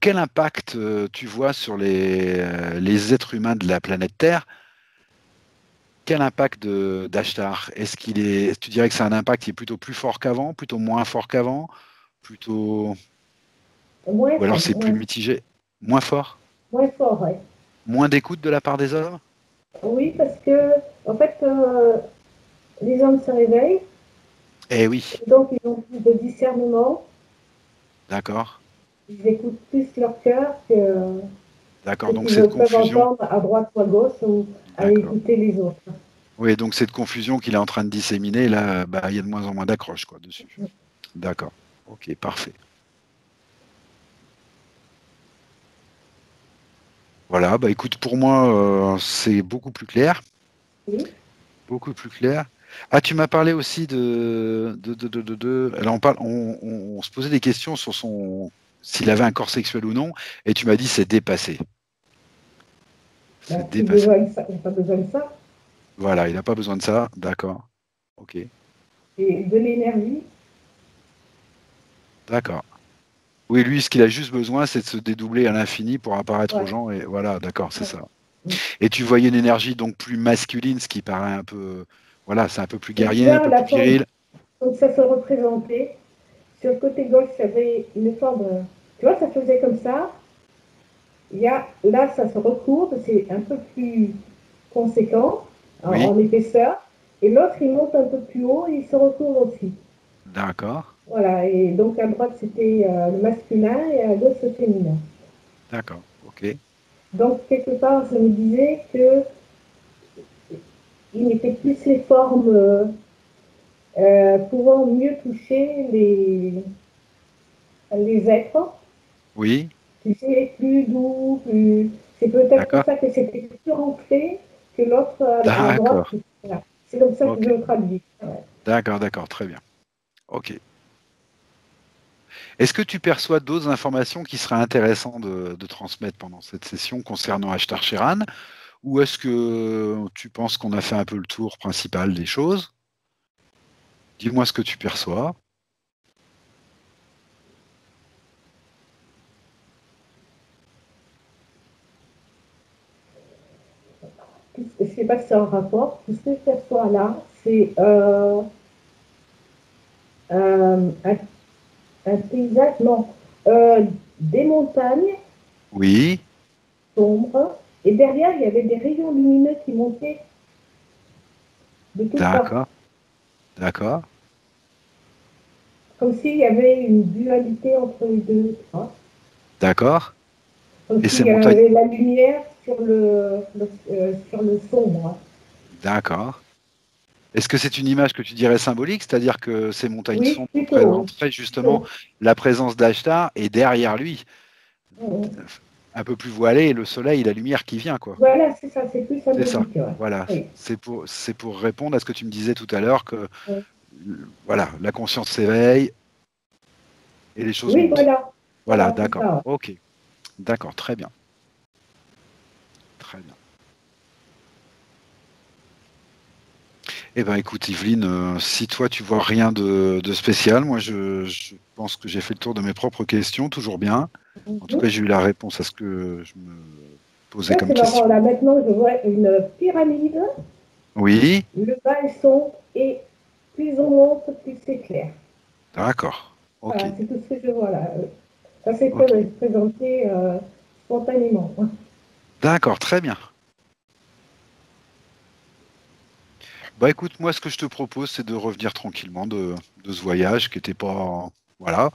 quel impact tu vois sur les êtres humains de la planète Terre? Quel impact d'Ashtar? Tu dirais que c'est un impact qui est plutôt plus fort qu'avant, plutôt moins fort qu'avant, plutôt,
Moins,
ou alors c'est plus
moins,
mitigé, moins fort,
moins fort, ouais.
moins d'écoute de la part des hommes?
Oui, parce que, en fait, les hommes se réveillent,
Eh oui,
donc ils ont plus de discernement,
d'accord.
ils écoutent plus leur cœur que.
D'accord,
ceux
donc
qui
cette
peuvent
confusion,
entendre à droite ou à gauche ou à
d'accord.
écouter les autres.
Oui, donc cette confusion qu'il est en train de disséminer, là, bah, il y a de moins en moins d'accroches, quoi, dessus. D'accord. Ok, parfait. Voilà, bah écoute, pour moi, c'est beaucoup plus clair.
Oui.
Beaucoup plus clair. Ah, tu m'as parlé aussi alors on se posait des questions sur s'il avait un corps sexuel ou non, et tu m'as dit c'est dépassé. C'est
Ben, il
dépassé.
n'a pas besoin de ça.
Voilà, il n'a pas besoin de ça. D'accord. Ok.
Et de l'énergie.
D'accord. Oui, lui, ce qu'il a juste besoin, c'est de se dédoubler à l'infini pour apparaître aux
Ouais,
gens. Et voilà, d'accord, c'est
ouais.
ça. Et tu voyais une énergie donc plus masculine, ce qui paraît un peu, voilà, c'est un peu plus
Et tu
guerrier, un
vois
peu plus
la forme,
viril.
donc ça se représentait. Sur le côté gauche, il y avait une forme, tu vois, ça faisait comme ça. Il y a, là, ça se recourbe, c'est un peu plus conséquent
Oui,
en épaisseur. Et l'autre, il monte un peu plus haut et il se recourbe aussi.
d'accord,
Voilà, et donc à droite, c'était le masculin et à gauche, le féminin.
d'accord, ok,
Donc, quelque part, je me disais que il mettait plus les formes pouvant mieux toucher les êtres.
oui,
Tu sais, plus doux, plus... C'est peut-être pour
d'accord,
ça que c'était plus rentré que l'autre à droite.
d'accord,
Voilà. C'est comme ça que
ok,
je le traduis. Ouais.
d'accord, d'accord, très bien, ok. Est-ce que tu perçois d'autres informations qui seraient intéressantes de transmettre pendant cette session concernant Ashtar Sheran, ou est-ce que tu penses qu'on a fait un peu le tour principal des choses? Dis-moi ce que tu perçois.
Je ne sais pas si c'est en rapport. Tout ce que je perçois là, c'est un, un paysage, non, des montagnes
Oui,
sombres. Et derrière, il y avait des rayons lumineux qui montaient de toutes parts.
d'accord, d'accord,
Comme s'il y avait une dualité entre les deux. Tu vois.
d'accord.
Comme
Et ces
s'il y
montagnes,
avait la lumière sur sur le sombre.
d'accord. Est-ce que c'est une image que tu dirais symbolique, c'est-à-dire que ces montagnes
Oui,
sombres
plutôt.
représenteraient justement
Plutôt.
la présence d'Ashtar et derrière lui, un peu plus voilé, le soleil et la lumière qui vient, quoi.
Voilà, c'est ça, c'est plus
C'est ça.
symbolique. Ouais.
Voilà.
Oui.
C'est pour répondre à ce que tu me disais tout à l'heure que
Oui,
voilà, la conscience s'éveille et les choses
oui,
montent.
voilà.
Voilà,
Voilà, c'est
d'accord.
ça.
Ok. D'accord, très bien. Très bien. Eh ben écoute, Yveline, si toi tu vois rien de spécial, moi je pense que j'ai fait le tour de mes propres questions, toujours bien. En tout
Mhm.
cas, j'ai eu la réponse à ce que je me posais
Ouais,
comme
c'est marrant.
question.
Là, maintenant, je vois une pyramide.
Oui,
Le bas est sombre et plus on monte, plus c'est clair.
d'accord. Ok.
Voilà, c'est tout ce que je vois là. Ça s'est
Ok.
présenté spontanément.
D'accord, très bien. Bah écoute, moi ce que je te propose, c'est de revenir tranquillement de ce voyage qui était pas, voilà,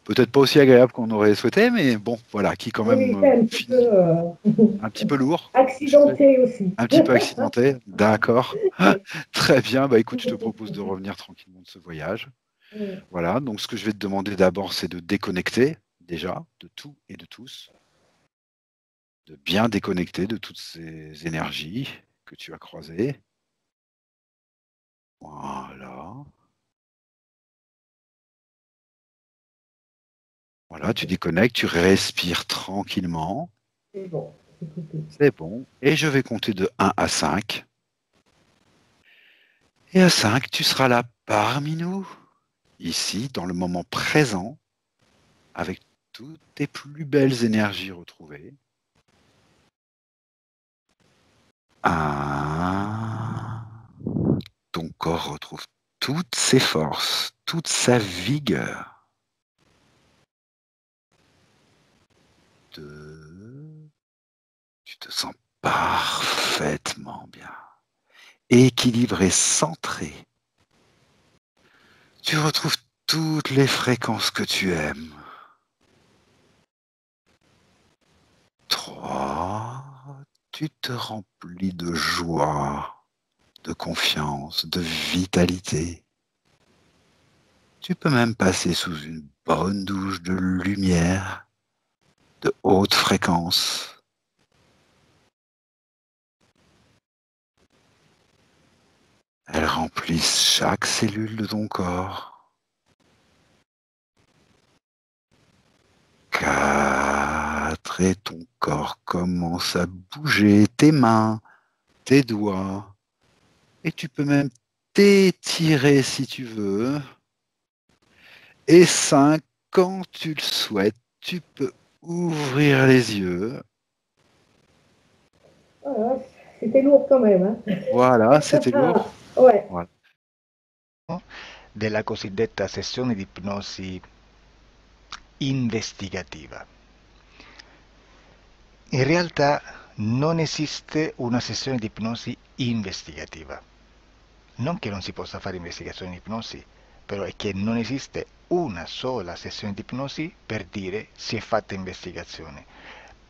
peut-être pas aussi agréable qu'on aurait souhaité, mais bon, voilà, qui quand même
Oui, c'est un petit peu
finit un petit peu lourd, je dirais,
accidenté aussi.
un petit peu accidenté. D'accord. Très bien. Bah écoute, je te propose de revenir tranquillement de ce voyage. Voilà. Donc ce que je vais te demander d'abord, c'est de déconnecter déjà de tout et de tous, de bien déconnecter de toutes ces énergies que tu as croisées. Voilà. Voilà, tu déconnectes, tu respires tranquillement.
C'est bon, écoutez.
C'est bon. Et je vais compter de 1 à 5. Et à 5, tu seras là parmi nous, ici, dans le moment présent, avec toutes tes plus belles énergies retrouvées. 1. Ton corps retrouve toutes ses forces, toute sa vigueur. 2. Tu te sens parfaitement bien, équilibré, centré. Tu retrouves toutes les fréquences que tu aimes. crois, tu te remplis de joie, de confiance, de vitalité. Tu peux même passer sous une bonne douche de lumière de haute fréquence. Elles remplissent chaque cellule de ton corps. 4, et ton corps commence à bouger, tes mains, tes doigts, et tu peux même t'étirer si tu veux. Et 5, quand tu le souhaites, tu peux ouvrir les yeux.
Voilà, c'était lourd quand même. Hein.
Voilà, c'était lourd.
Ouais.
Voilà.
Della cosiddetta sessione di ipnosi investigativa. In realtà non esiste una sessione di ipnosi investigativa. Non che non si possa fare investigazione di ipnosi, però è che non esiste una sola sessione di ipnosi per dire si è fatta investigazione,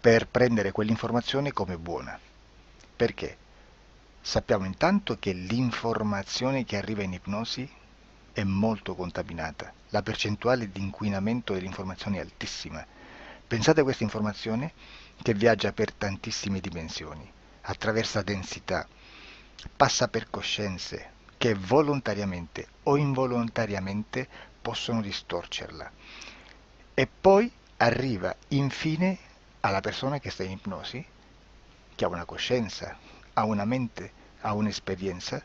per prendere quell'informazione come buona. Perché? Sappiamo intanto che l'informazione che arriva in ipnosi è molto contaminata, la percentuale di inquinamento dell'informazione è altissima. Pensate a questa informazione che viaggia per tantissime dimensioni, attraversa densità, passa per coscienze che volontariamente o involontariamente possono distorcerla e poi arriva infine alla persona che sta in ipnosi, che ha una coscienza, ha una mente, ha un'esperienza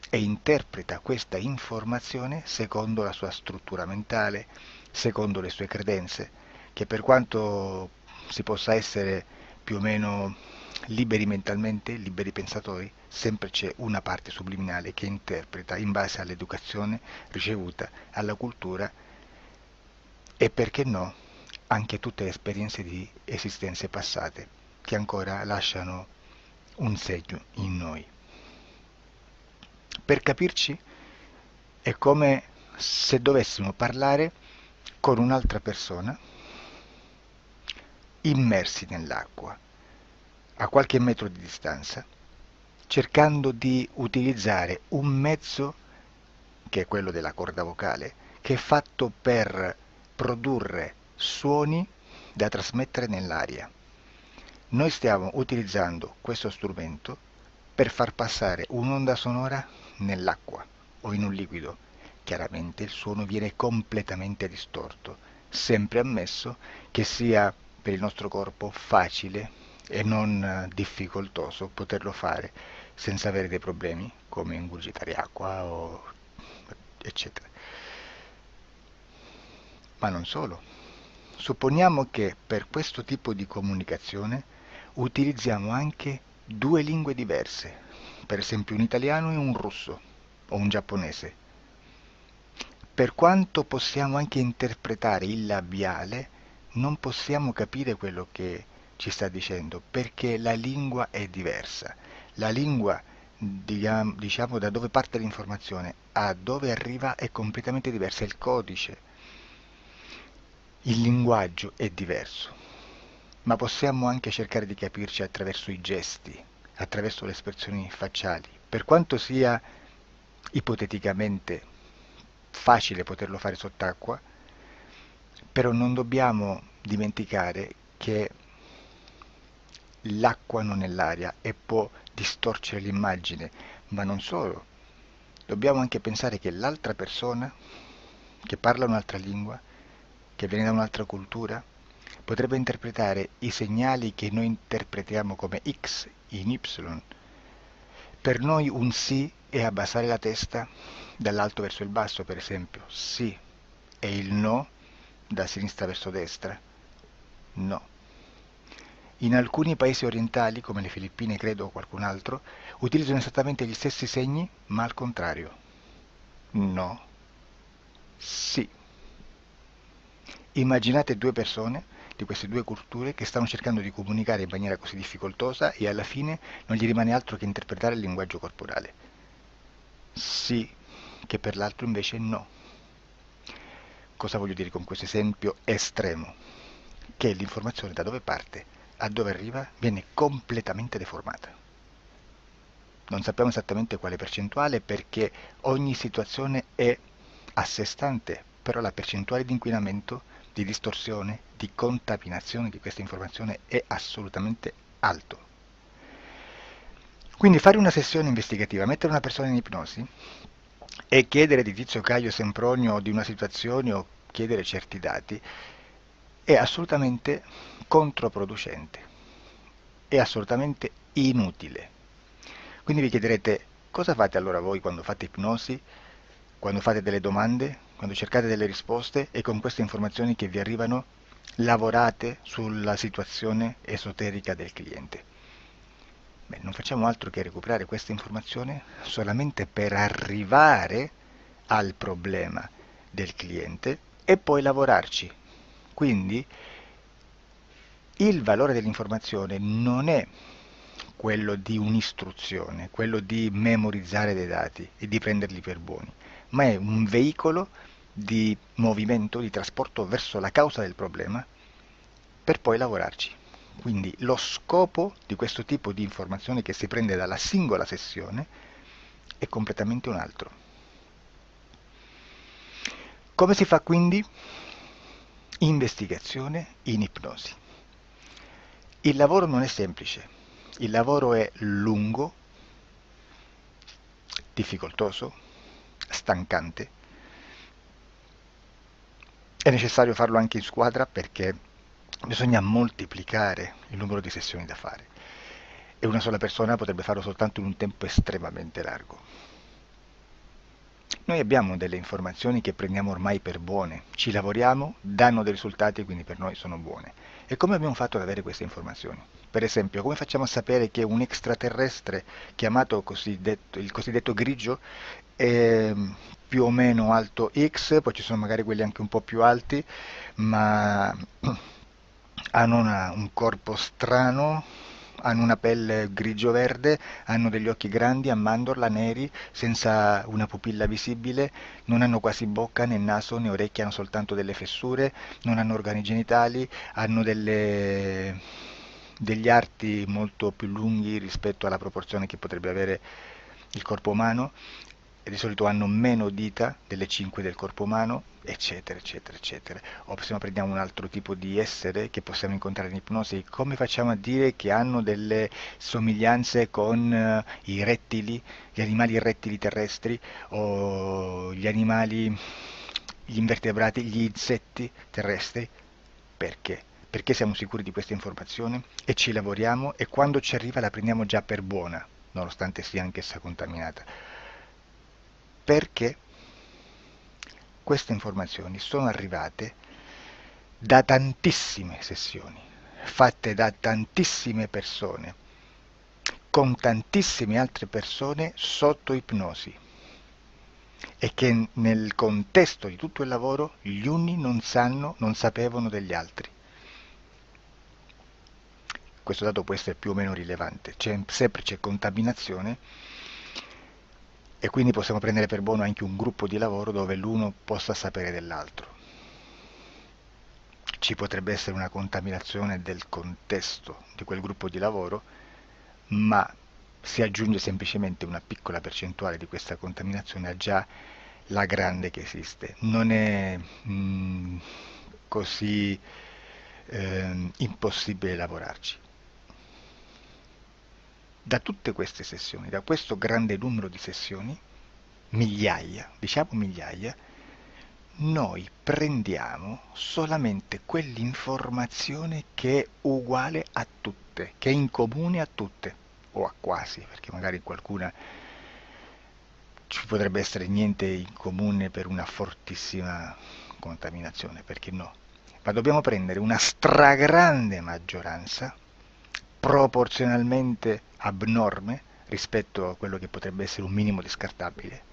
e interpreta questa informazione secondo la sua struttura mentale, secondo le sue credenze, che per quanto si possa essere più o meno liberi mentalmente, liberi pensatori, sempre c'è una parte subliminale che interpreta in base all'educazione ricevuta, alla cultura e perché no, anche tutte le esperienze di esistenze passate che ancora lasciano un segno in noi. Per capirci, è come se dovessimo parlare con un'altra persona immersi nell'acqua, a qualche metro di distanza, cercando di utilizzare un mezzo, che è quello della corda vocale, che è fatto per produrre suoni da trasmettere nell'aria. Noi stiamo utilizzando questo strumento per far passare un'onda sonora nell'acqua o in un liquido. Chiaramente il suono viene completamente distorto, sempre ammesso che sia per il nostro corpo facile e non difficoltoso poterlo fare senza avere dei problemi come ingurgitare acqua o eccetera. Ma non solo. Supponiamo che per questo tipo di comunicazione utilizziamo anche due lingue diverse, per esempio un italiano e un russo o un giapponese. Per quanto possiamo anche interpretare il labiale, non possiamo capire quello che ci sta dicendo, perché la lingua è diversa. La lingua, diciamo, da dove parte l'informazione a dove arriva è completamente diversa, il codice, il linguaggio è diverso, ma possiamo anche cercare di capirci attraverso i gesti, attraverso le espressioni facciali. Per quanto sia ipoteticamente facile poterlo fare sott'acqua, però non dobbiamo dimenticare che l'acqua non è l'aria e può distorcere l'immagine, ma non solo. Dobbiamo anche pensare che l'altra persona, che parla un'altra lingua, che viene da un'altra cultura, potrebbe interpretare i segnali che noi interpretiamo come X in Y. Per noi un sì è abbassare la testa dall'alto verso il basso, per esempio, sì, e il no da sinistra verso destra, no. In alcuni paesi orientali, come le Filippine credo o qualcun altro, utilizzano esattamente gli stessi segni, ma al contrario. No, sì. Immaginate due persone di queste due culture che stanno cercando di comunicare in maniera così difficoltosa e alla fine non gli rimane altro che interpretare il linguaggio corporale. Sì, che per l'altro invece no. Cosa voglio dire con questo esempio estremo? Che l'informazione da dove parte? a dove arriva viene completamente deformata. Non sappiamo esattamente quale percentuale perché ogni situazione è a sé stante, però la percentuale di inquinamento, di distorsione, di contaminazione di questa informazione è assolutamente alto. Quindi fare una sessione investigativa, mettere una persona in ipnosi e chiedere di Tizio Caio Sempronio di una situazione o chiedere certi dati è assolutamente controproducente, è assolutamente inutile. Quindi vi chiederete cosa fate allora voi quando fate ipnosi, quando fate delle domande, quando cercate delle risposte e con queste informazioni che vi arrivano lavorate sulla situazione esoterica del cliente. Beh, non facciamo altro che recuperare questa informazione solamente per arrivare al problema del cliente e poi lavorarci. Quindi il valore dell'informazione non è quello di un'istruzione, quello di memorizzare dei dati e di prenderli per buoni, ma è un veicolo di movimento, di trasporto verso la causa del problema per poi lavorarci. Quindi lo scopo di questo tipo di informazione che si prende dalla singola sessione è completamente un altro. Come si fa quindi? Investigazione in ipnosi. Il lavoro non è semplice, il lavoro è lungo, difficoltoso, stancante. È necessario farlo anche in squadra perché bisogna moltiplicare il numero di sessioni da fare e una sola persona potrebbe farlo soltanto in un tempo estremamente largo. Noi abbiamo delle informazioni che prendiamo ormai per buone, ci lavoriamo, danno dei risultati e quindi per noi sono buone. E come abbiamo fatto ad avere queste informazioni? Per esempio, come facciamo a sapere che un extraterrestre chiamato il cosiddetto grigio è più o meno alto X, poi ci sono magari quelli anche un po' più alti, ma hanno un corpo strano, hanno una pelle grigio-verde, hanno degli occhi grandi a mandorla, neri, senza una pupilla visibile, non hanno quasi bocca né naso né orecchie, hanno soltanto delle fessure, non hanno organi genitali, hanno degli arti molto più lunghi rispetto alla proporzione che potrebbe avere il corpo umano, e di solito hanno meno dita delle 5 del corpo umano, eccetera, eccetera, eccetera. O se no prendiamo un altro tipo di essere che possiamo incontrare in ipnosi, come facciamo a dire che hanno delle somiglianze con i rettili, gli animali rettili terrestri o gli animali, gli invertebrati, gli insetti terrestri? Perché? Perché siamo sicuri di questa informazione e ci lavoriamo e quando ci arriva la prendiamo già per buona, nonostante sia anch'essa contaminata. Perché queste informazioni sono arrivate da tantissime sessioni, fatte da tantissime persone, con tantissime altre persone sotto ipnosi, e che nel contesto di tutto il lavoro gli uni non sapevano degli altri. Questo dato può essere più o meno rilevante, sempre c'è contaminazione e quindi possiamo prendere per buono anche un gruppo di lavoro dove l'uno possa sapere dell'altro. Ci potrebbe essere una contaminazione del contesto di quel gruppo di lavoro, ma si aggiunge semplicemente una piccola percentuale di questa contaminazione a già la grande che esiste. Non è così impossibile lavorarci. Da tutte queste sessioni, da questo grande numero di sessioni, migliaia, diciamo migliaia, noi prendiamo solamente quell'informazione che è uguale a tutte, che è in comune a tutte, o a quasi, perché magari qualcuna ci potrebbe essere niente in comune per una fortissima contaminazione, perché no? Ma dobbiamo prendere una stragrande maggioranza proporzionalmente abnorme rispetto a quello che potrebbe essere un minimo di scartabile,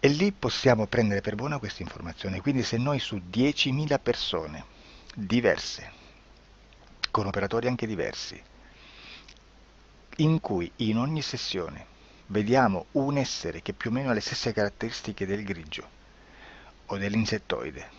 e lì possiamo prendere per buona questa informazione. Quindi se noi su 10.000 persone diverse, con operatori anche diversi, in cui in ogni sessione vediamo un essere che più o meno ha le stesse caratteristiche del grigio o dell'insettoide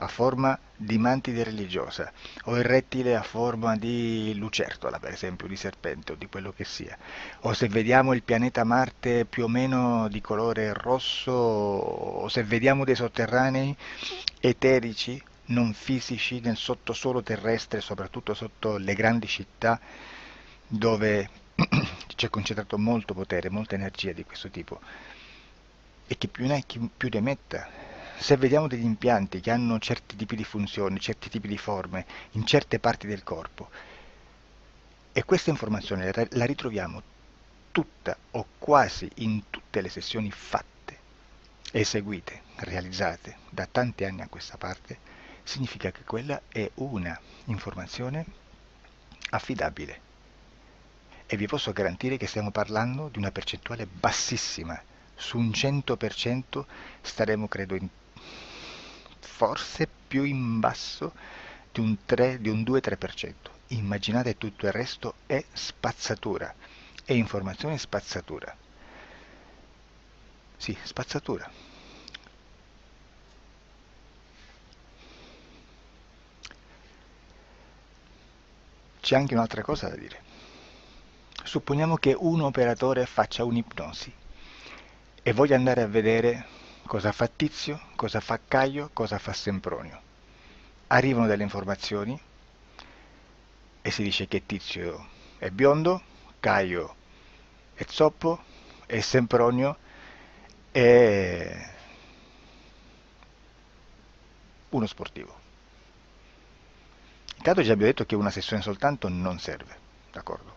a forma di mantide religiosa, o il rettile a forma di lucertola, per esempio, di serpente o di quello che sia, o se vediamo il pianeta Marte più o meno di colore rosso, o se vediamo dei sotterranei eterici, non fisici, nel sottosuolo terrestre, soprattutto sotto le grandi città, dove c'è concentrato molto potere, molta energia di questo tipo, e che più ne hai più ne metta. Se vediamo degli impianti che hanno certi tipi di funzioni, certi tipi di forme in certe parti del corpo, e questa informazione la ritroviamo tutta o quasi in tutte le sessioni fatte, eseguite, realizzate da tanti anni a questa parte, significa che quella è una informazione affidabile. E vi posso garantire che stiamo parlando di una percentuale bassissima. Su un 100% staremo, credo, forse più in basso di un 3, di un 2-3%. Immaginate, tutto il resto è spazzatura, è informazione spazzatura. Sì, spazzatura. C'è anche un'altra cosa da dire. Supponiamo che un operatore faccia un'ipnosi e voglia andare a vedere cosa fa Tizio, cosa fa Caio, cosa fa Sempronio. Arrivano delle informazioni e si dice che Tizio è biondo, Caio è zoppo e Sempronio è uno sportivo. Intanto già abbiamo detto che una sessione soltanto non serve, d'accordo?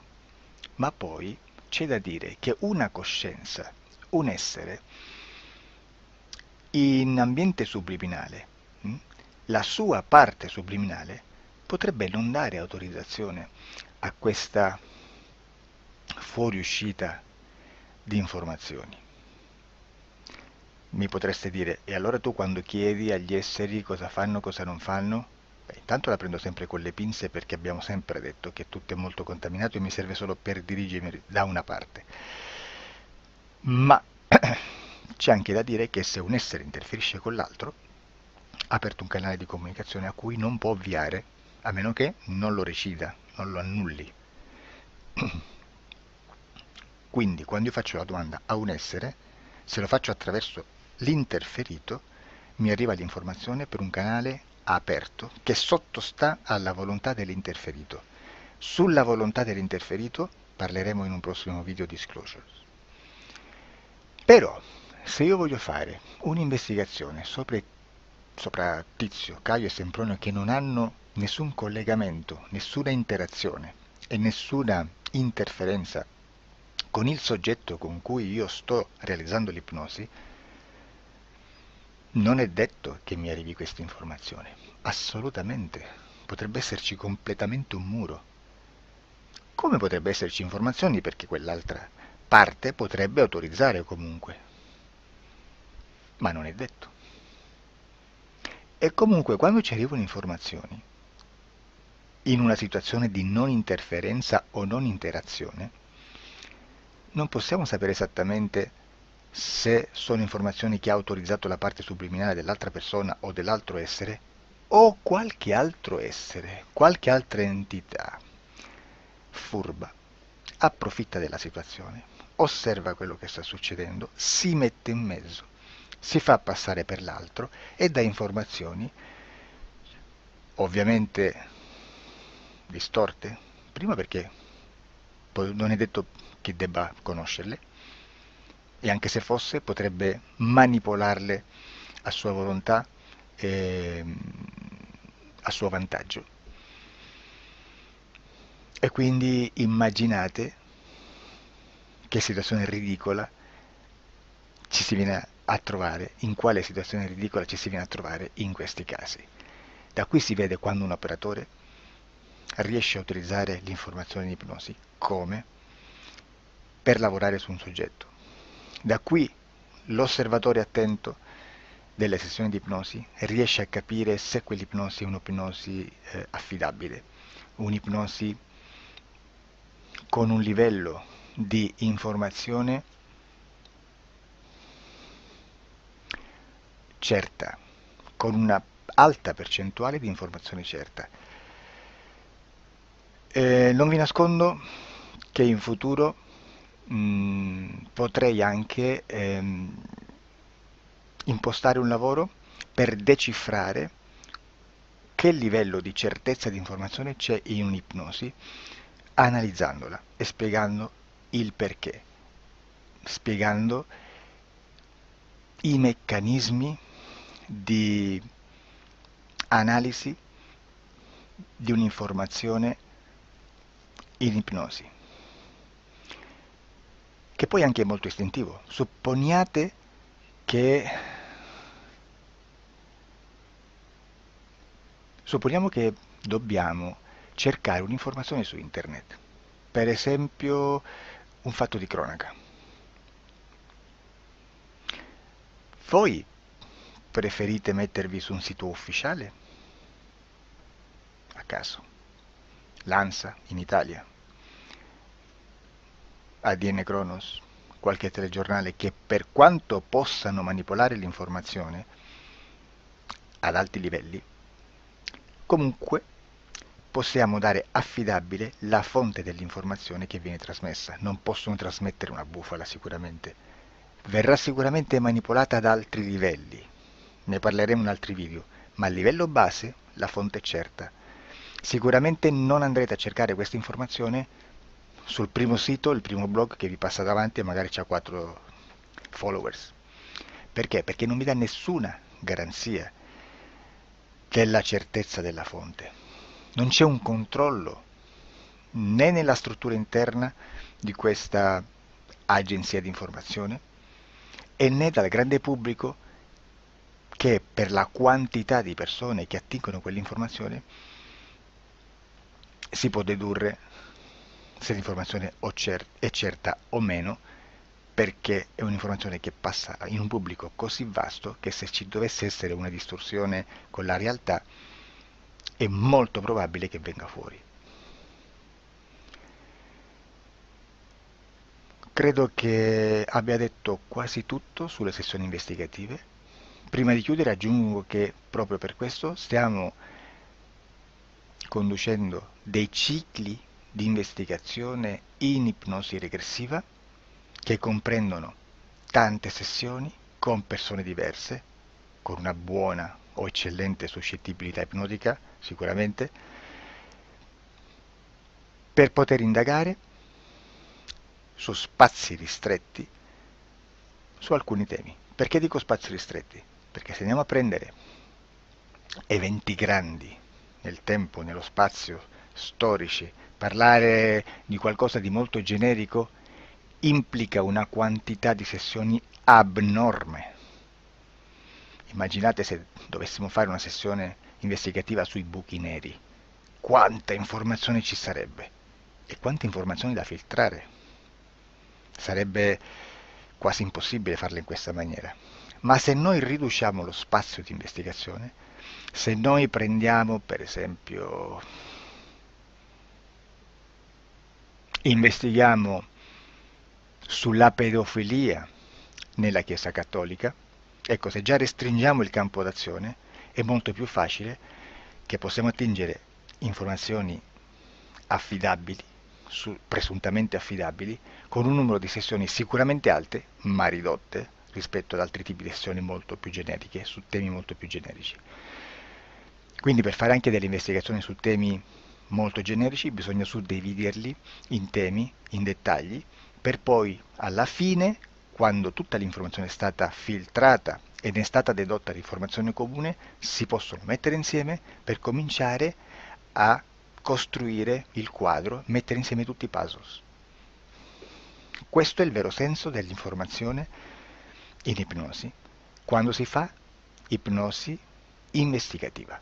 Ma poi c'è da dire che una coscienza, un essere, in ambiente subliminale, la sua parte subliminale potrebbe non dare autorizzazione a questa fuoriuscita di informazioni. Mi potreste dire, e allora tu quando chiedi agli esseri cosa fanno, cosa non fanno? Beh, intanto la prendo sempre con le pinze perché abbiamo sempre detto che tutto è molto contaminato e mi serve solo per dirigermi da una parte. Ma c'è anche da dire che se un essere interferisce con l'altro, ha aperto un canale di comunicazione a cui non può ovviare, a meno che non lo recida, non lo annulli. Quindi quando io faccio la domanda a un essere, se lo faccio attraverso l'interferito, mi arriva l'informazione per un canale aperto che sottostà alla volontà dell'interferito. Sulla volontà dell'interferito parleremo in un prossimo video disclosures. Però, se io voglio fare un'investigazione sopra Tizio, Caio e Sempronio che non hanno nessun collegamento, nessuna interazione e nessuna interferenza con il soggetto con cui io sto realizzando l'ipnosi, non è detto che mi arrivi questa informazione. Assolutamente. Potrebbe esserci completamente un muro. Come potrebbe esserci informazioni perché quell'altra parte potrebbe autorizzare comunque. Ma non è detto. E comunque quando ci arrivano informazioni, in una situazione di non interferenza o non interazione, non possiamo sapere esattamente se sono informazioni che ha autorizzato la parte subliminale dell'altra persona o dell'altro essere, o qualche altro essere, qualche altra entità furba, approfitta della situazione, osserva quello che sta succedendo, si mette in mezzo, si fa passare per l'altro e dà informazioni, ovviamente distorte, prima perché poi non è detto che debba conoscerle, e anche se fosse potrebbe manipolarle a sua volontà e a suo vantaggio. E quindi immaginate che situazione ridicola ci si viene a trovare, in quale situazione ridicola ci si viene a trovare in questi casi. Da qui si vede quando un operatore riesce a utilizzare l'informazione di ipnosi come per lavorare su un soggetto. Da qui l'osservatore attento delle sessioni di ipnosi riesce a capire se quell'ipnosi è un'ipnosi affidabile, un'ipnosi con un livello di informazione certa, con una alta percentuale di informazione certa. Non vi nascondo che in futuro potrei anche impostare un lavoro per decifrare che livello di certezza di informazione c'è in un'ipnosi, analizzandola e spiegando il perché, spiegando i meccanismi di analisi di un'informazione in ipnosi, che poi anche è molto istintivo. Supponiamo che dobbiamo cercare un'informazione su internet, per esempio un fatto di cronaca. Voi preferite mettervi su un sito ufficiale? A caso. L'ANSA in Italia, ADN Kronos, qualche telegiornale che per quanto possano manipolare l'informazione ad alti livelli, comunque possiamo dare affidabile la fonte dell'informazione che viene trasmessa. Non possono trasmettere una bufala sicuramente. Verrà sicuramente manipolata ad altri livelli. Ne parleremo in altri video, ma a livello base la fonte è certa. Sicuramente non andrete a cercare questa informazione sul primo sito, il primo blog che vi passa davanti e magari ha 4 followers. Perché? Perché non vi dà nessuna garanzia della certezza della fonte. Non c'è un controllo né nella struttura interna di questa agenzia di informazione e né dal grande pubblico, che per la quantità di persone che attingono quell'informazione si può dedurre se l'informazione è certa o meno, perché è un'informazione che passa in un pubblico così vasto che se ci dovesse essere una distorsione con la realtà è molto probabile che venga fuori. Credo che abbia detto quasi tutto sulle sessioni investigative. Prima di chiudere aggiungo che proprio per questo stiamo conducendo dei cicli di investigazione in ipnosi regressiva che comprendono tante sessioni con persone diverse, con una buona o eccellente suscettibilità ipnotica sicuramente, per poter indagare su spazi ristretti su alcuni temi. Perché dico spazi ristretti? Perché se andiamo a prendere eventi grandi nel tempo, nello spazio, storici, parlare di qualcosa di molto generico implica una quantità di sessioni abnorme. Immaginate se dovessimo fare una sessione investigativa sui buchi neri. Quanta informazione ci sarebbe e quante informazioni da filtrare. Sarebbe quasi impossibile farlo in questa maniera. Ma se noi riduciamo lo spazio di investigazione, se noi prendiamo per esempio, investighiamo sulla pedofilia nella Chiesa Cattolica, ecco, se già restringiamo il campo d'azione è molto più facile che possiamo attingere informazioni affidabili, presuntamente affidabili, con un numero di sessioni sicuramente alte, ma ridotte rispetto ad altri tipi di sessioni molto più generiche, su temi molto più generici. Quindi per fare anche delle investigazioni su temi molto generici bisogna suddividerli in temi, in dettagli, per poi alla fine, quando tutta l'informazione è stata filtrata ed è stata dedotta l'informazione comune, si possono mettere insieme per cominciare a costruire il quadro, mettere insieme tutti i puzzles. Questo è il vero senso dell'informazione in ipnosi, quando si fa ipnosi investigativa.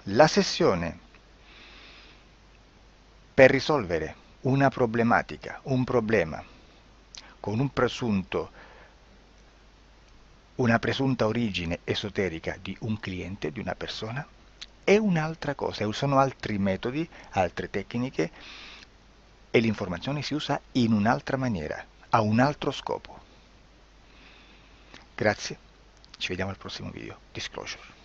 La sessione per risolvere una problematica, un problema, con una presunta origine esoterica di un cliente, di una persona, è un'altra cosa, sono altri metodi, altre tecniche e l'informazione si usa in un'altra maniera, ha un altro scopo. Grazie, ci vediamo al prossimo video. Disclosure.